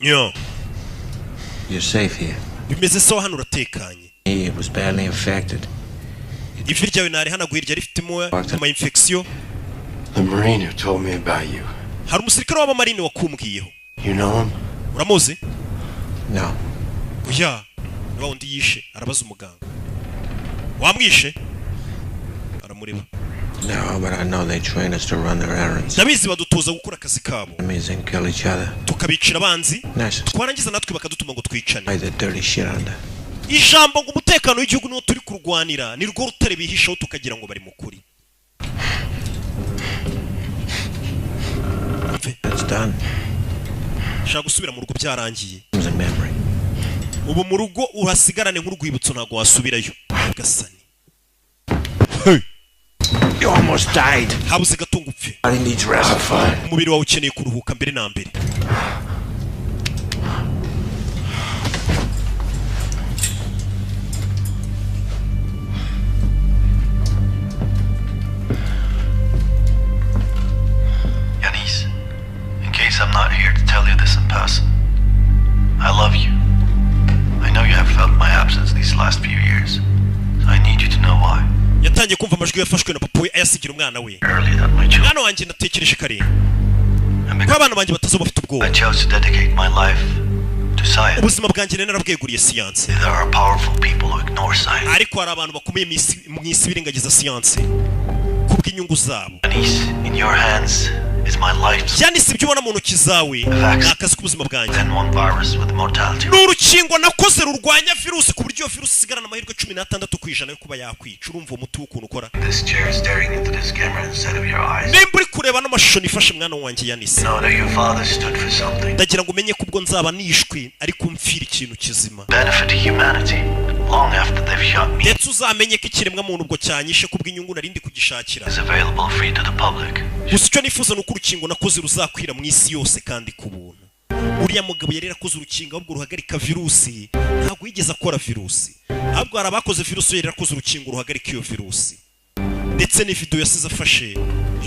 Yo. You're safe here. Bimeze sawa hano uratekanye. It was badly infected. Ivi ryawe nari hanaguye ryari rifitemo ama infection. The Marine who told me about you. Hari umusirikare w'abamarine wakumbwiyeho. You know him? Uramuzi? No. Oya. Ni wa undi yishe arabaza umuganga. Wamwishe? Aramureba. No, but I know they train us to run their errands. Nabizi badutoza gukora akazi kabo. Enemies and kill each other. Tukabicira abanzi. Nice. Twarangiza natwe bakadutuma ngo twicane. Why the dirty shit under? Ijambo ngo umutekano w'igihugu niwo turi kurwanira ni rwo rutare bihishaho tukagira ngo bari mukuri. It's done. Shaka gusubira mu rugo byarangiye. It's a memory. Ubu mu rugo urasigarane nk'urwibutso ntago wasubirayo. Gasani. Hey. You almost died. Habuze gatunga upfe. I need rest. Umubiri wawe ukeneye kuruhuka mbere na mbere. Yanis, in case I'm not here to tell you this in person, I love you. I know you have felt my absence these last few years, so I need you to know why. Yatangiye kumva amajwi yafashwe na papa we ayasigira umwana we. Mwana wanjye ndatekereje kare. Ko abana banjye batazoba bafite ubwoba. I chose to dedicate my life to science. Ubuzima bwanjye narabweguriye siyanse. There are powerful people who ignore science. Ariko hari abantu bakomeye mu isi birengagiza siyanse kubw'inyungu zabo. Yanis, in your hands is my life. Yanis, ibyo ubona mu ntoki zawe n'akazi k'ubuzima bwanjye. Then one virus with mortality. N'urukingo nakoze rurwanya virusi ku buryo virusi isigarana amahirwe 16% yo kuba yakwica. Urumva umuti w'ukuntu ukora. This chair is staring into this camera instead of your eyes. Nimba uri kureba n'amashusho nifashe mwana wanjye Yanis. Know that your father stood for something. Ndagira ngo umenye ko ubwo nzaba nishwe ariko mfira ikintu kizima. Benefit humanity long after they've shot me. Ndetse uzamenye ko ikiremwa muntu ubwo cyanyishe kubw'inyungu narindi kugishakira. Is available free to the public. Gusa icyo nifuza ni uko urukingo nakoze ruzakwira mu isi yose kandi ku buntu. Uriya mugabo yari yarakoze urukingo ahubwo ruhagarika virusi ntabwo yigeze akora virusi. Ahubwo hari abakoze virusi yari yarakoze urukingo ruhagarika iyo virusi. Ndetse ni video yasize afashe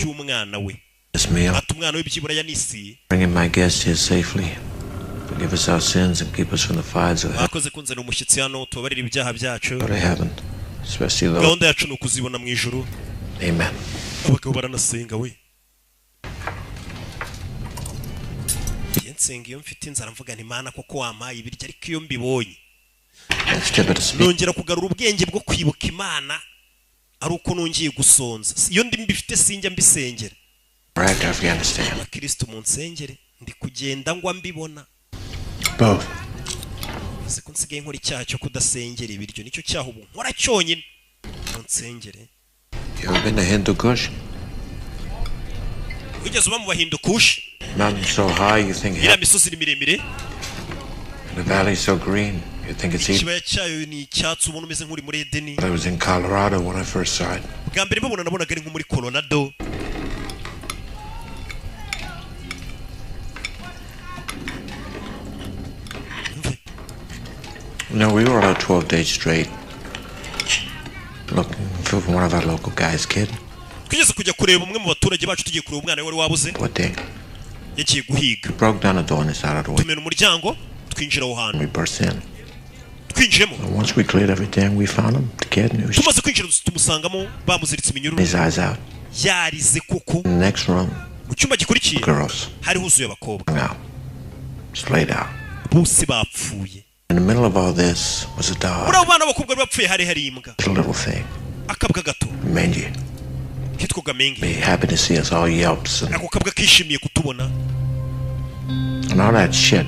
y'umwana we. Ati umwana we byibura Yanisi. Bringing my guests here safely. Forgive us our sins and keep us from the fires of hell. Bakoze kunzana umushyitsi hano tubabarira ibyaha byacu. Go to heaven, especially those. Gahunda yacu ni ukuzibona mu ijuru. Amen. Abagabo baranasenga we. Yensenga iyo mfite inzara mvuga nti Mana koko wampaye ibiryo ariko iyo mbibonye. Nongera kugarura ubwenge bwo kwibuka Imana ari uko nongiye gusonza. Iyo ndi mbifite sinjya mbisengera. Right, Afghanistan. Kristo mu nsengere ndi kugenda ngwa mbibona. Both. Siko nsigaye nkora icyaha cyo kudasengera ibiryo nicyo cyaha ubu nkora cyonyine. Mu nsengere. You ever been to Hindu Kush? Ugeze uba mu Bahindu Kush. Mountain so high you think iriya misozi ni miremire. The valley so green you think it's Eden. Ikibaya cyayo ni icyatsi ubona umeze nk'uri muri Edeni. I was in Colorado when I first saw it. Bwa mbere mbabona nabonaga ari nko muri Colorado. No, we were out 12 days straight looking for one of our local guys, kid. Twigeze kujya kureba umwe mu baturage bacu tugiye kureba umwana wari wabuze. What day? Yagiye guhiga. Broke down the door on the side of the way. Tumena umuryango twinjira aho hantu. We burst in. Twinjiremo. Once we cleared everything, we found him. The kid knew. Tumaze kwinjira tumusangamo bamuziritse iminyururu. His eyes out. Yarize koko. In the next room. Mu cyumba gikurikiye. Girls. Hari huzuye abakobwa. Now. Splayed out. Bose bapfuye. In the middle of all this was a dog. Ura bana bakobwa bapfuye hari imbwa. A little thing. Akabwa gato. Mangy. Kitwoga Mengi. Be happy to see us all yelps. Ako kabwa kishimiye kutubona. And all that shit.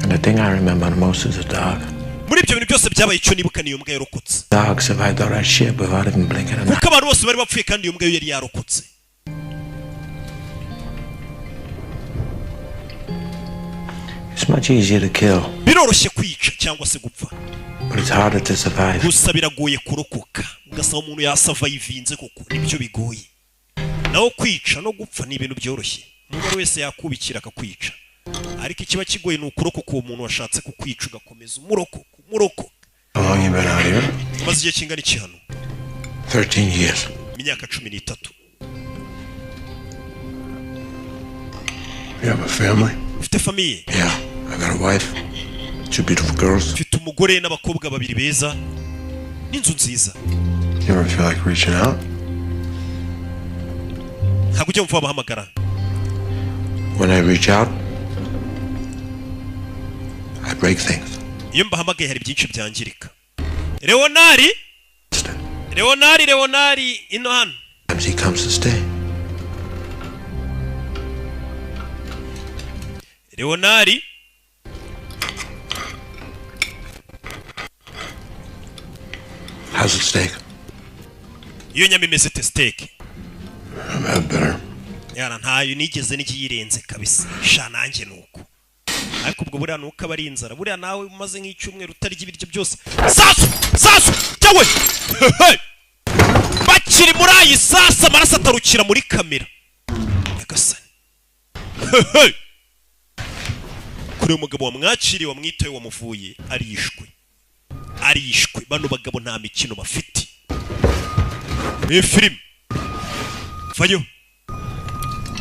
And the thing I remember the most is the dog. Muri ibyo bintu byose byabaye icyo nibuka niyo mbwa yarokotse. Dog survived all that shit without even blinking an eye. Kuko abantu bose bari bapfuye kandi iyo mbwa yari yarokotse. It's much easier to kill. Biroroshye kwica cyangwa se gupfa. But it's harder to survive. Gusa biragoye kurokoka. Ugasaba umuntu yasurvivinze koko nibyo bigoye. Naho kwica no gupfa ni ibintu byoroshye. Umuntu wese yakubikira akakwica. Ariko ikiba kigoye ni ukurokoka uwo muntu washatse kukwica ugakomeza umurokoka. How long you been out here? Maze igihe kingana iki hano? 13 years. Imyaka 13. You have a family? Ufite famille? Yeah, I got a wife. 2 beautiful girls. Ufite umugore n'abakobwa babiri beza. N'inzu nziza. You ever feel like reaching out? Ntabwo ujya mvuba bahamagara. When I reach out, I break things. Iyo mbahamagaye hari byinshi byangirika. Leonari ino hano. Sometimes he comes to stay. Leonari How's it steak? Iyo nyama imeze te steak. I've had better. Yana ntayo nigeze n'ikiyirenze kabisa. Sha nanjye nuko. Ariko ubwo buriya nuko aba ari inzara. Buriya nawe umaze nk'icyumweru utarya ibiryo byose. Sasu cyawe. Bakiri muri ayi sasa amaraso atarukira muri kamera. Nyagasani. Kuri umugabo wamwakiriye wamwitoye wamuvuye arishwe. Bano bagabo nta mikino bafite. Ni film. Vayo.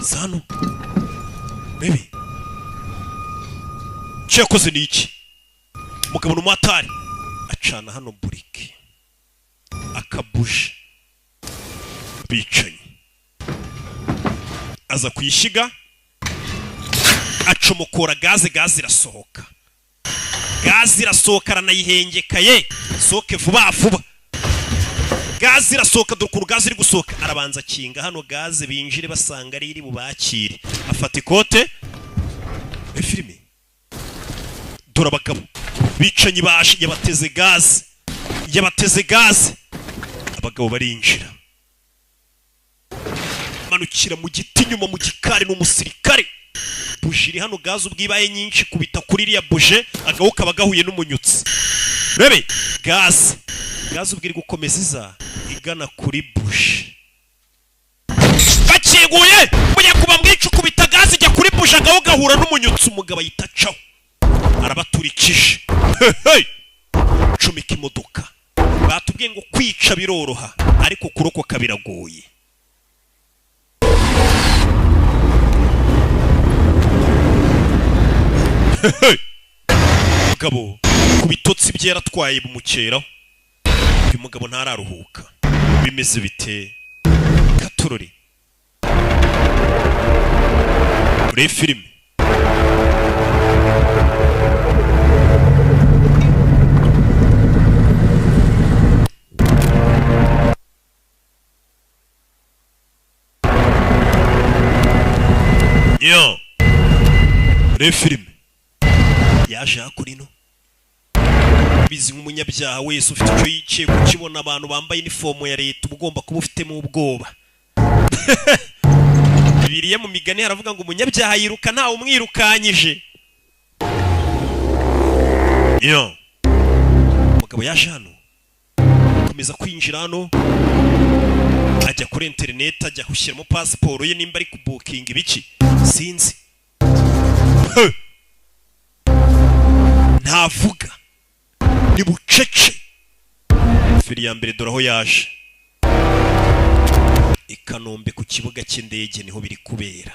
Sano. Baby. Cyakoze ni iki? Mugabo n'umwatari acana hano burike. Akabuje. Bicanye. Aza kuyishiga. Acomokora gaze irasohoka. Gaze irasohoka aranayihengekaye. Soke vuba. Gaze irasohoka dore gaze iri gusohoka. Arabanza kinga hano gaze binjire basanga ari iri bubakire. Afata ikote. Filime. Dore abagabo bicanye baje yabateze gaze. Abagabo barinjira. Manukira mu giti nyuma mu gikari n'umusirikare. Buje iri hano gaze ubwibaye nyinshi kubita kuri iriya buje agahuka bagahuye n'umunyutsi. Rebe gaze ubwiri gukomeza igana kuri buje. Bakinguye mujya kuba mwica kubita gaze ijya kuri buje agahuka gahura n'umunyutsi umugabo yitacaho. Arabaturikije. Cumika imodoka. Batubwiye ngo kwica biroroha ariko kurokoka biragoye. Mugabo kubitotsi byeratwaye bumukeraho. Uyu mugabo ntararuhuka. Bimeze bite? Katurori. Muri filime. Yo. Muri filime. Yaje hakurino. urabizi nk'umunyabyaha wese ufite icyo yicaye kukibona abantu bambaye inifomo ya leta uba ugomba kuba ufitemo ubwoba. Bibiliya mu migani haravuga ngo umunyabyaha yiruka ntawe umwirukanyije. Yo umugabo yaje hano akomeza kwinjira hano ajya kuri internet ajya gushyiramo pasiporo ye nimba ari kubukinga ibiki sinzi. Ntavuga ni bucece. Fili ya mbere dore aho yaje i Kanombe ku kibuga cy'indege niho biri kubera.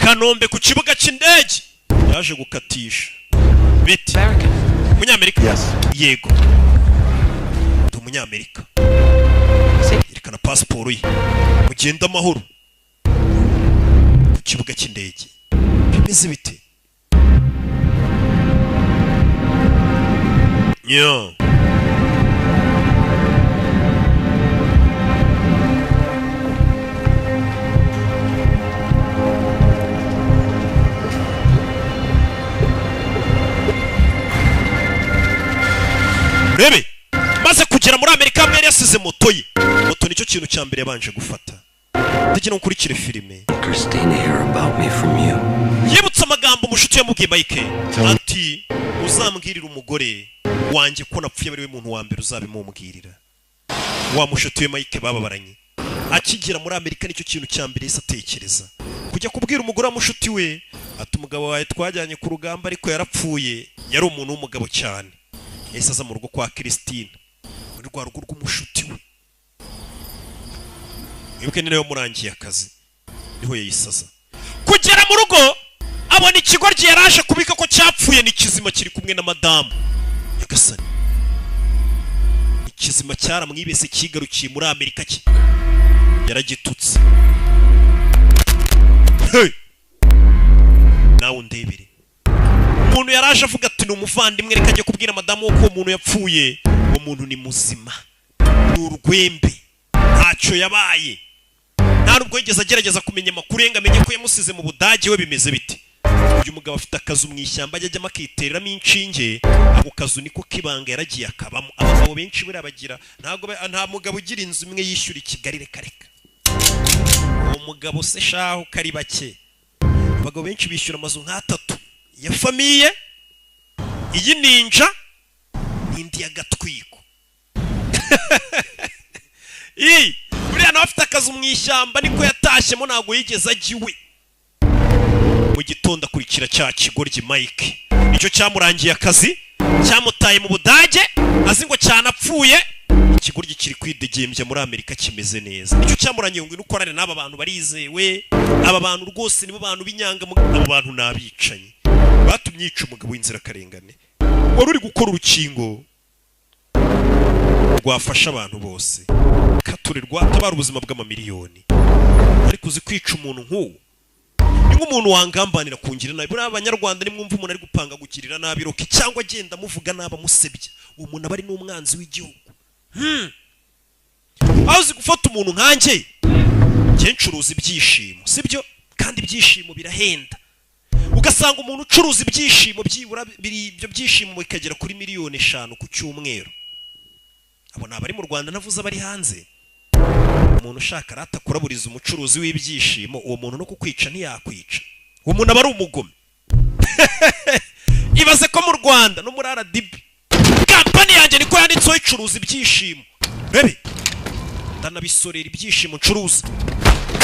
Kanombe ku kibuga cy'indege yaje gukatisha biti. Umunyamerika? Yes. Yego ndi umunyamerika. Yerekana pasiporo ye mugenda amahoro ku kibuga cy'indege. Bimeze bite? Yo Rebe maze kugera muri Amerika mbere yasize moto ye. Moto nicyo kintu cya mbere yabanje gufata. Ndagena ukurikire filime. Christine hear about me from you. Yibutsa amagambo mushuti yamubwiye Mike. Ati uzambwirira umugore wanjye ko napfuye bari we muntu wa mbere uzabimumubwirira. Wa mushuti we Mike bababaranye. Akigira muri Amerika nicyo kintu cya mbere yise atekereza. Kujya kubwira umugore wa mushuti we ati umugabo wawe twajyanye ku rugamba ariko yarapfuye. Yari umuntu w'umugabo cyane. Yahise aza mu rugo kwa Christine muri rwa rugo rw'umushuti we. Wibuke ni nayo murangiye akazi niho yayisaza. Kugera mu rugo abona ikigoryi yaraje kubika ko cyapfuye ni kizima kiri kumwe na madamu Yagasani. Ikizima cyaramwibese kigarukiye muri Amerika ki yaragitutse. Hey! Nawe undebere. Umuntu yaraje avuga ati ni umuvandimwe reka ajye kubwira madamu ko umuntu yapfuye. Uwo muntu ni muzima. Ni urwembe. Ntacyo yabaye. Nta nubwo yigeze agerageza kumenya amakuru yenga amenye ko yamusize mu Budage we bimeze biti. Uyu mugabo afite akazu mu ishyamba ajyamo akitereramo inshinge. Ako kazu niko kibanga yaragiye akabamo. Abagabo benshi buri abagira nta mugabo ugira inzu imwe yishyura i Kigali reka. Uwo mugabo se shaho kari bake. Abagabo benshi bishyura amazu nk'atatu ya famiye. Iyi ninja n'indi ya gatwiko. Buriya nawe afite akazu mu ishyamba niko yatashyemo ntabwo yigeze agiwe. Mu gitondo akurikira cya kigoryi Mike. Nicyo cyamurangiye akazi cyamutaye mu Budage azi ngo cyanapfuye. Ikigoryi kiri kwidegembya muri Amerika kimeze neza. Nicyo cyamurangiye ngo inukorane n'aba bantu barizewe. Aba bantu rwose nibo bantu binyanga. Abo bantu nabicanye batumye yica umugabo w'inzira karengane wari uri gukora urukingo rwafasha abantu bose katurirwa tabara ubuzima bw'amamiliyoni. Ariko uzi kwica umuntu nk'uwo ni nk'umuntu wangambanira kungira nabi. Buriya abanyarwanda nimwumva umuntu ari gupanga gukirira nabi roki cyangwa agenda amuvuga naba musebya uwo muntu aba ari n'umwanzi w'igihugu. Aho uzi gufata umuntu nkanjye njye ncuruza ibyishimo sibyo kandi ibyishimo birahenda. Ugasanga umuntu ucuruza ibyishimo byibura ibyo byishimo bikagera kuri miliyoni 5 ku cyumweru. Abo nabari mu Rwanda navuze abari hanze. Umuntu ushaka rata kuraburiza umucuruzi w'ibyishimo uwo muntu no kukwica ntiyakwica. Uwo muntu aba ari umugome. Ibaze ko mu Rwanda no muri RDB kampani yanjye niko yanditseho icuruza ibyishimo. Bebe ndanabisorera ibyishimo ncuruza.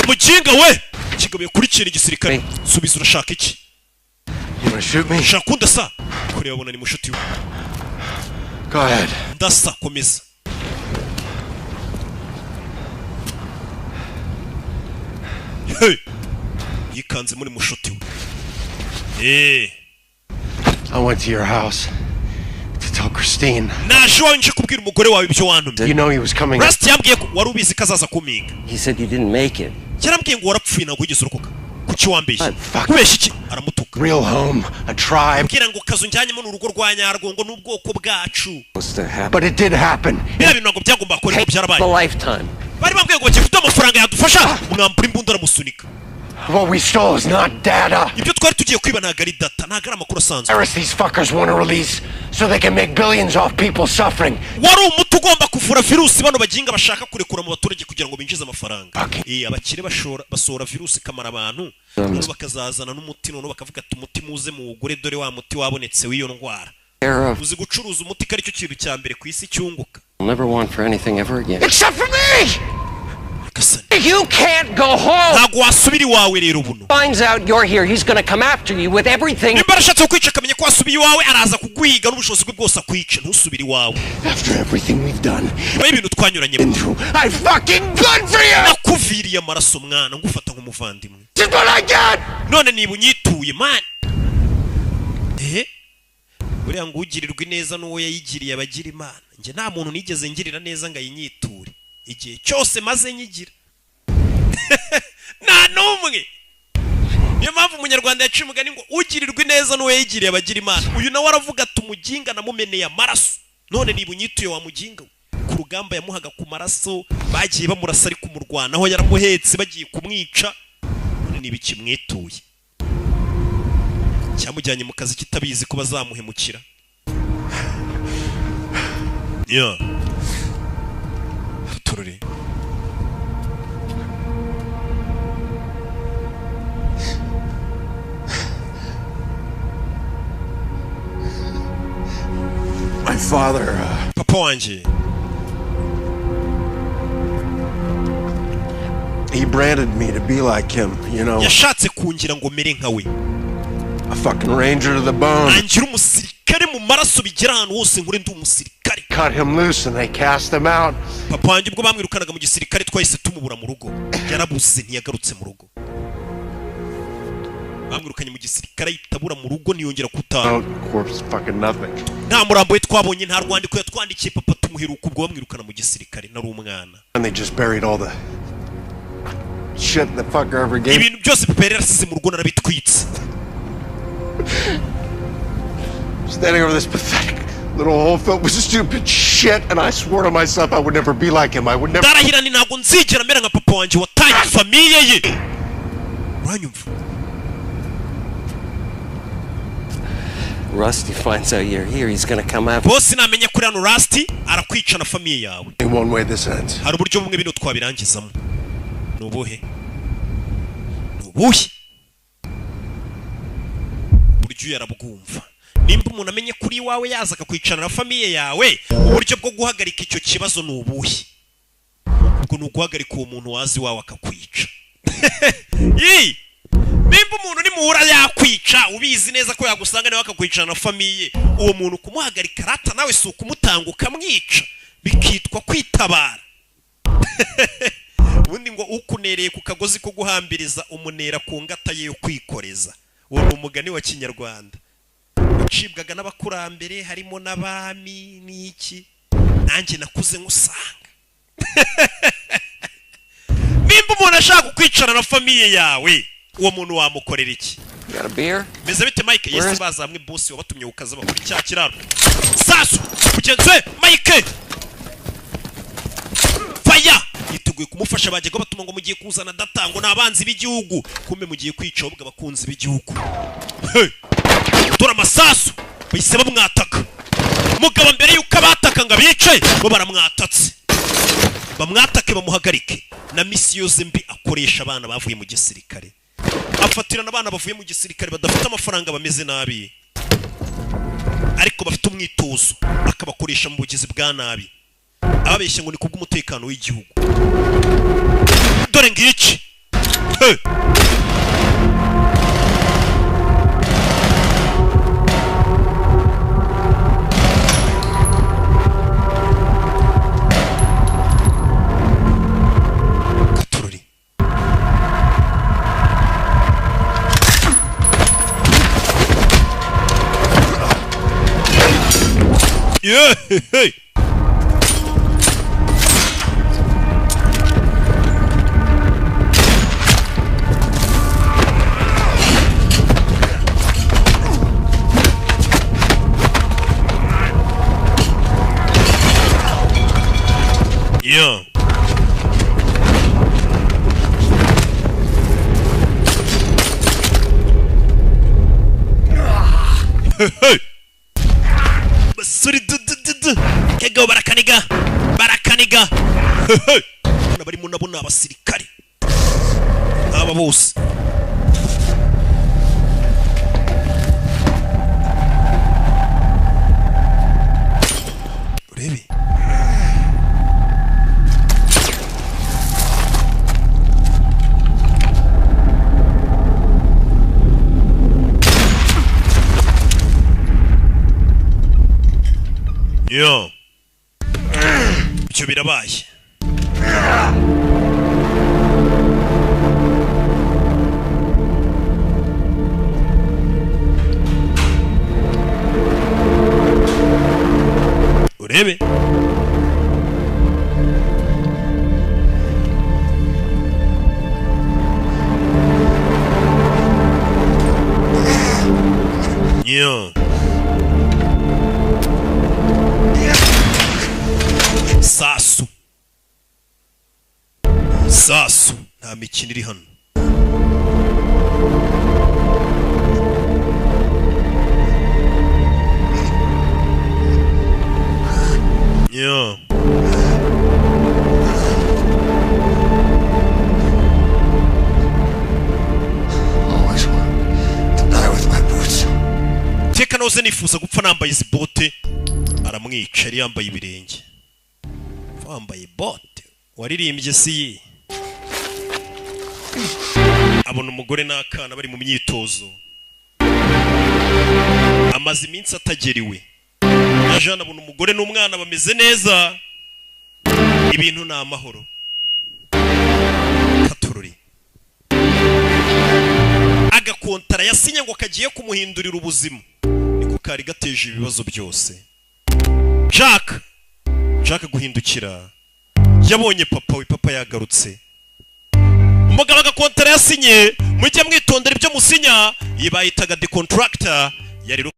Muginga we kigabiye kuri kiri gisirikare. Subiza urashaka iki? You wanna shoot me? Shaka undasa. Kuri yabona ni mushuti we. Go ahead. Ndasa komeza. Hey. Yikanze muri mushuti we. I went to your house to tell Christine. Naje wanje kubwira umugore wawe ibyo wantumye. You know he was coming. Rust yambwiye ko wari ubizi kazaza kuminga. He said you didn't make it. Yarambwiye ngo warapfuye ntabwo wigeze urokoka. Kuki wambeshye? Kubeshya iki? Aramutuka. Real home, a tribe. Mbwira ngo kazu njyanyemo n'urugo rwa Nyarwo ngo n'ubwoko bwacu. But it did happen. Biriya bintu ntabwo byagomba gukora ngo byarabaye. A lifetime. Bari bambwiye ngo bagifite amafaranga yadufasha mwambura imbunda aramusunika. What we stole is not data. ibyo twari tugiye kwiba ntabwo ari data, ntabwo ari amakuru asanzwe. Virus these fuckers want to release so they can make billions off people suffering. wari umuti ugomba kuvura virusi bano baginga bashaka kurekura mu baturage kugira ngo binjize amafaranga. Abakire basohora virusi kamara abantu none bakazazana n'umuti none bakavuga ati umuti muze mu ugure dore wa muti wabonetse w'iyo ndwara. Uzi gucuruza umuti kari cyo kintu cya mbere ku isi cyunguka. Never want for anything ever again. Except for me! You can't go home! ntabwo wasubira iwawe rero buno. Finds out you're here, he's gonna come after you with everything. nimba arashatse kukwica akamenya ko wasubiye iwawe araza kuguhiga n'ubushobozi bwe bwose akwica ntusubire iwawe. After everything we've done, nyuma y'ibintu twanyuranye I fucking good for you! nakuviriye amaraso mwana ngufata nk'umuvandimwe. Just what I got! none niba unyituye man. buriya ngo ugirirwe neza n'uwo yayigiriye abagira imana. njye nta muntu nigeze ngirira neza ngo ayinyiture igihe cyose maze nyigira. nta n'umwe. niyo mpamvu umunyarwanda yaciye umugani ngo ugirirwe neza n'uwo yayigiriye abagira imana. uyu nawe aravuga ati umuginga namumeneye amaraso none niba unyituye wa muginga we. ku rugamba yamuhaga ku maraso bagiye bamurasa ari kumurwanaho yaramuhetse bagiye kumwica none niba ikimwituye cyamujyanye mu kazi kitabizi ko bazamuhemukira. turore My father, papa wanjye he branded me to be like him, you know. yashatse kungira ngo mere nka we. A fucking ranger to the bone. angira umusirikare mu maraso bigera ahantu hose nkure ndi umusirikare. Cut him loose and they cast him out. papa wanjye ubwo bamwirukanaga mu gisirikare twahise tumubura mu rugo. yarabuze ntiyagarutse mu rugo. bamwirukanye mu gisirikare yitabura mu rugo niyongera kutaha. Corpse fucking nothing. nta murambo we twabonye, nta rwandiko yatwandikiye papa tumuheruka ubwo bamwirukana mu gisirikare nari umwana. And they just buried all the shit the fucker ever gave. ibintu byose papa yari yarasize mu rugo narabitwitse. Standing over this pathetic little hole filled with stupid shit, and I swore to myself I would never be like him. I would never. ndarahira ni ntabwo nzigera mera nka papa wanjye wataye famiye ye. uranyumva? Rusty finds out you're here, he's gonna come after. boss namenya kuri hano Rusty arakwica na famiye yawe. In one way this ends. hari uburyo bumwe bino twabirangizamo. nubuhe buryo yarabwumva. nimba umuntu amenye kuri iwawe yaza akakwicarana na famiye yawe, uburyo bwo guhagarika icyo kibazo ni ubuhe? ubwo ni uguhagarika uwo muntu wazi iwawe akakwica. nimba umuntu ni muhura yakwica ubizi neza ko yagusanga nawe akakwicarana na famiye, uwo muntu kumuhagarika rata nawe si ukumutanga ukamwica, bikitwa kwitabara. ubundi ngo ukunereye ku kagozi ko guhambiriza umunera ku ngata ye yo kwikoreza. uwo ni umugani wa kinyarwanda ucibwaga n'abakurambere harimo n'abami n'iki. nanjye nakuze nkusanga. nimba umuntu ashaka kukwicara na famiye yawe, uwo muntu wamukorera iki? meze bite Mike? yesi baza hamwe boss wabatumye ukaza bakuri cya kiraro. sasu kugenze Mike faya yiteguye kumufasha. bajyaga batuma ngo mugiye kuzana datango n'abanzi b'igihugu, kumbe mugiye kwica ubwo abakunzi b'igihugu. tora amasasu bahise bamwataka. mugabo mbere yuko abataka ngo abice bo baramwatatse. bamwatake bamuhagarike. na misi yose mbi akoresha abana bavuye mu gisirikare. afatirana abana bavuye mu gisirikare badafite amafaranga bameze nabi ariko bafite umwitozo, akabakoresha mu bugizi bwa nabi, ababeshya ngo ni kubw'umutekano w'igihugu. dore ngiki yeah, hey. Yeah. basuri kego barakaniga bana barimo nabo n'abasirikare aba bose urebe yo icyo birabaye urebe yo sasu nta mikino iri hano yo teka noze nifuza gupfa nambaye izi bote aramwica yari yambaye ibirenge wambaye bote waririmbye si abona umugore n'akana bari mu myitozo amaze iminsi atageriwe Jean abona umugore n'umwana bameze neza ibintu ni amahoro katururi agakontara yasinye ngo kagiye kumuhindurira ubuzima niko kari gateje ibibazo byose Jack guhindukira yabonye papa yagarutse umugabo agakontara yasinye mujye mwitondera ibyo musinya yibayitaga the contractor yari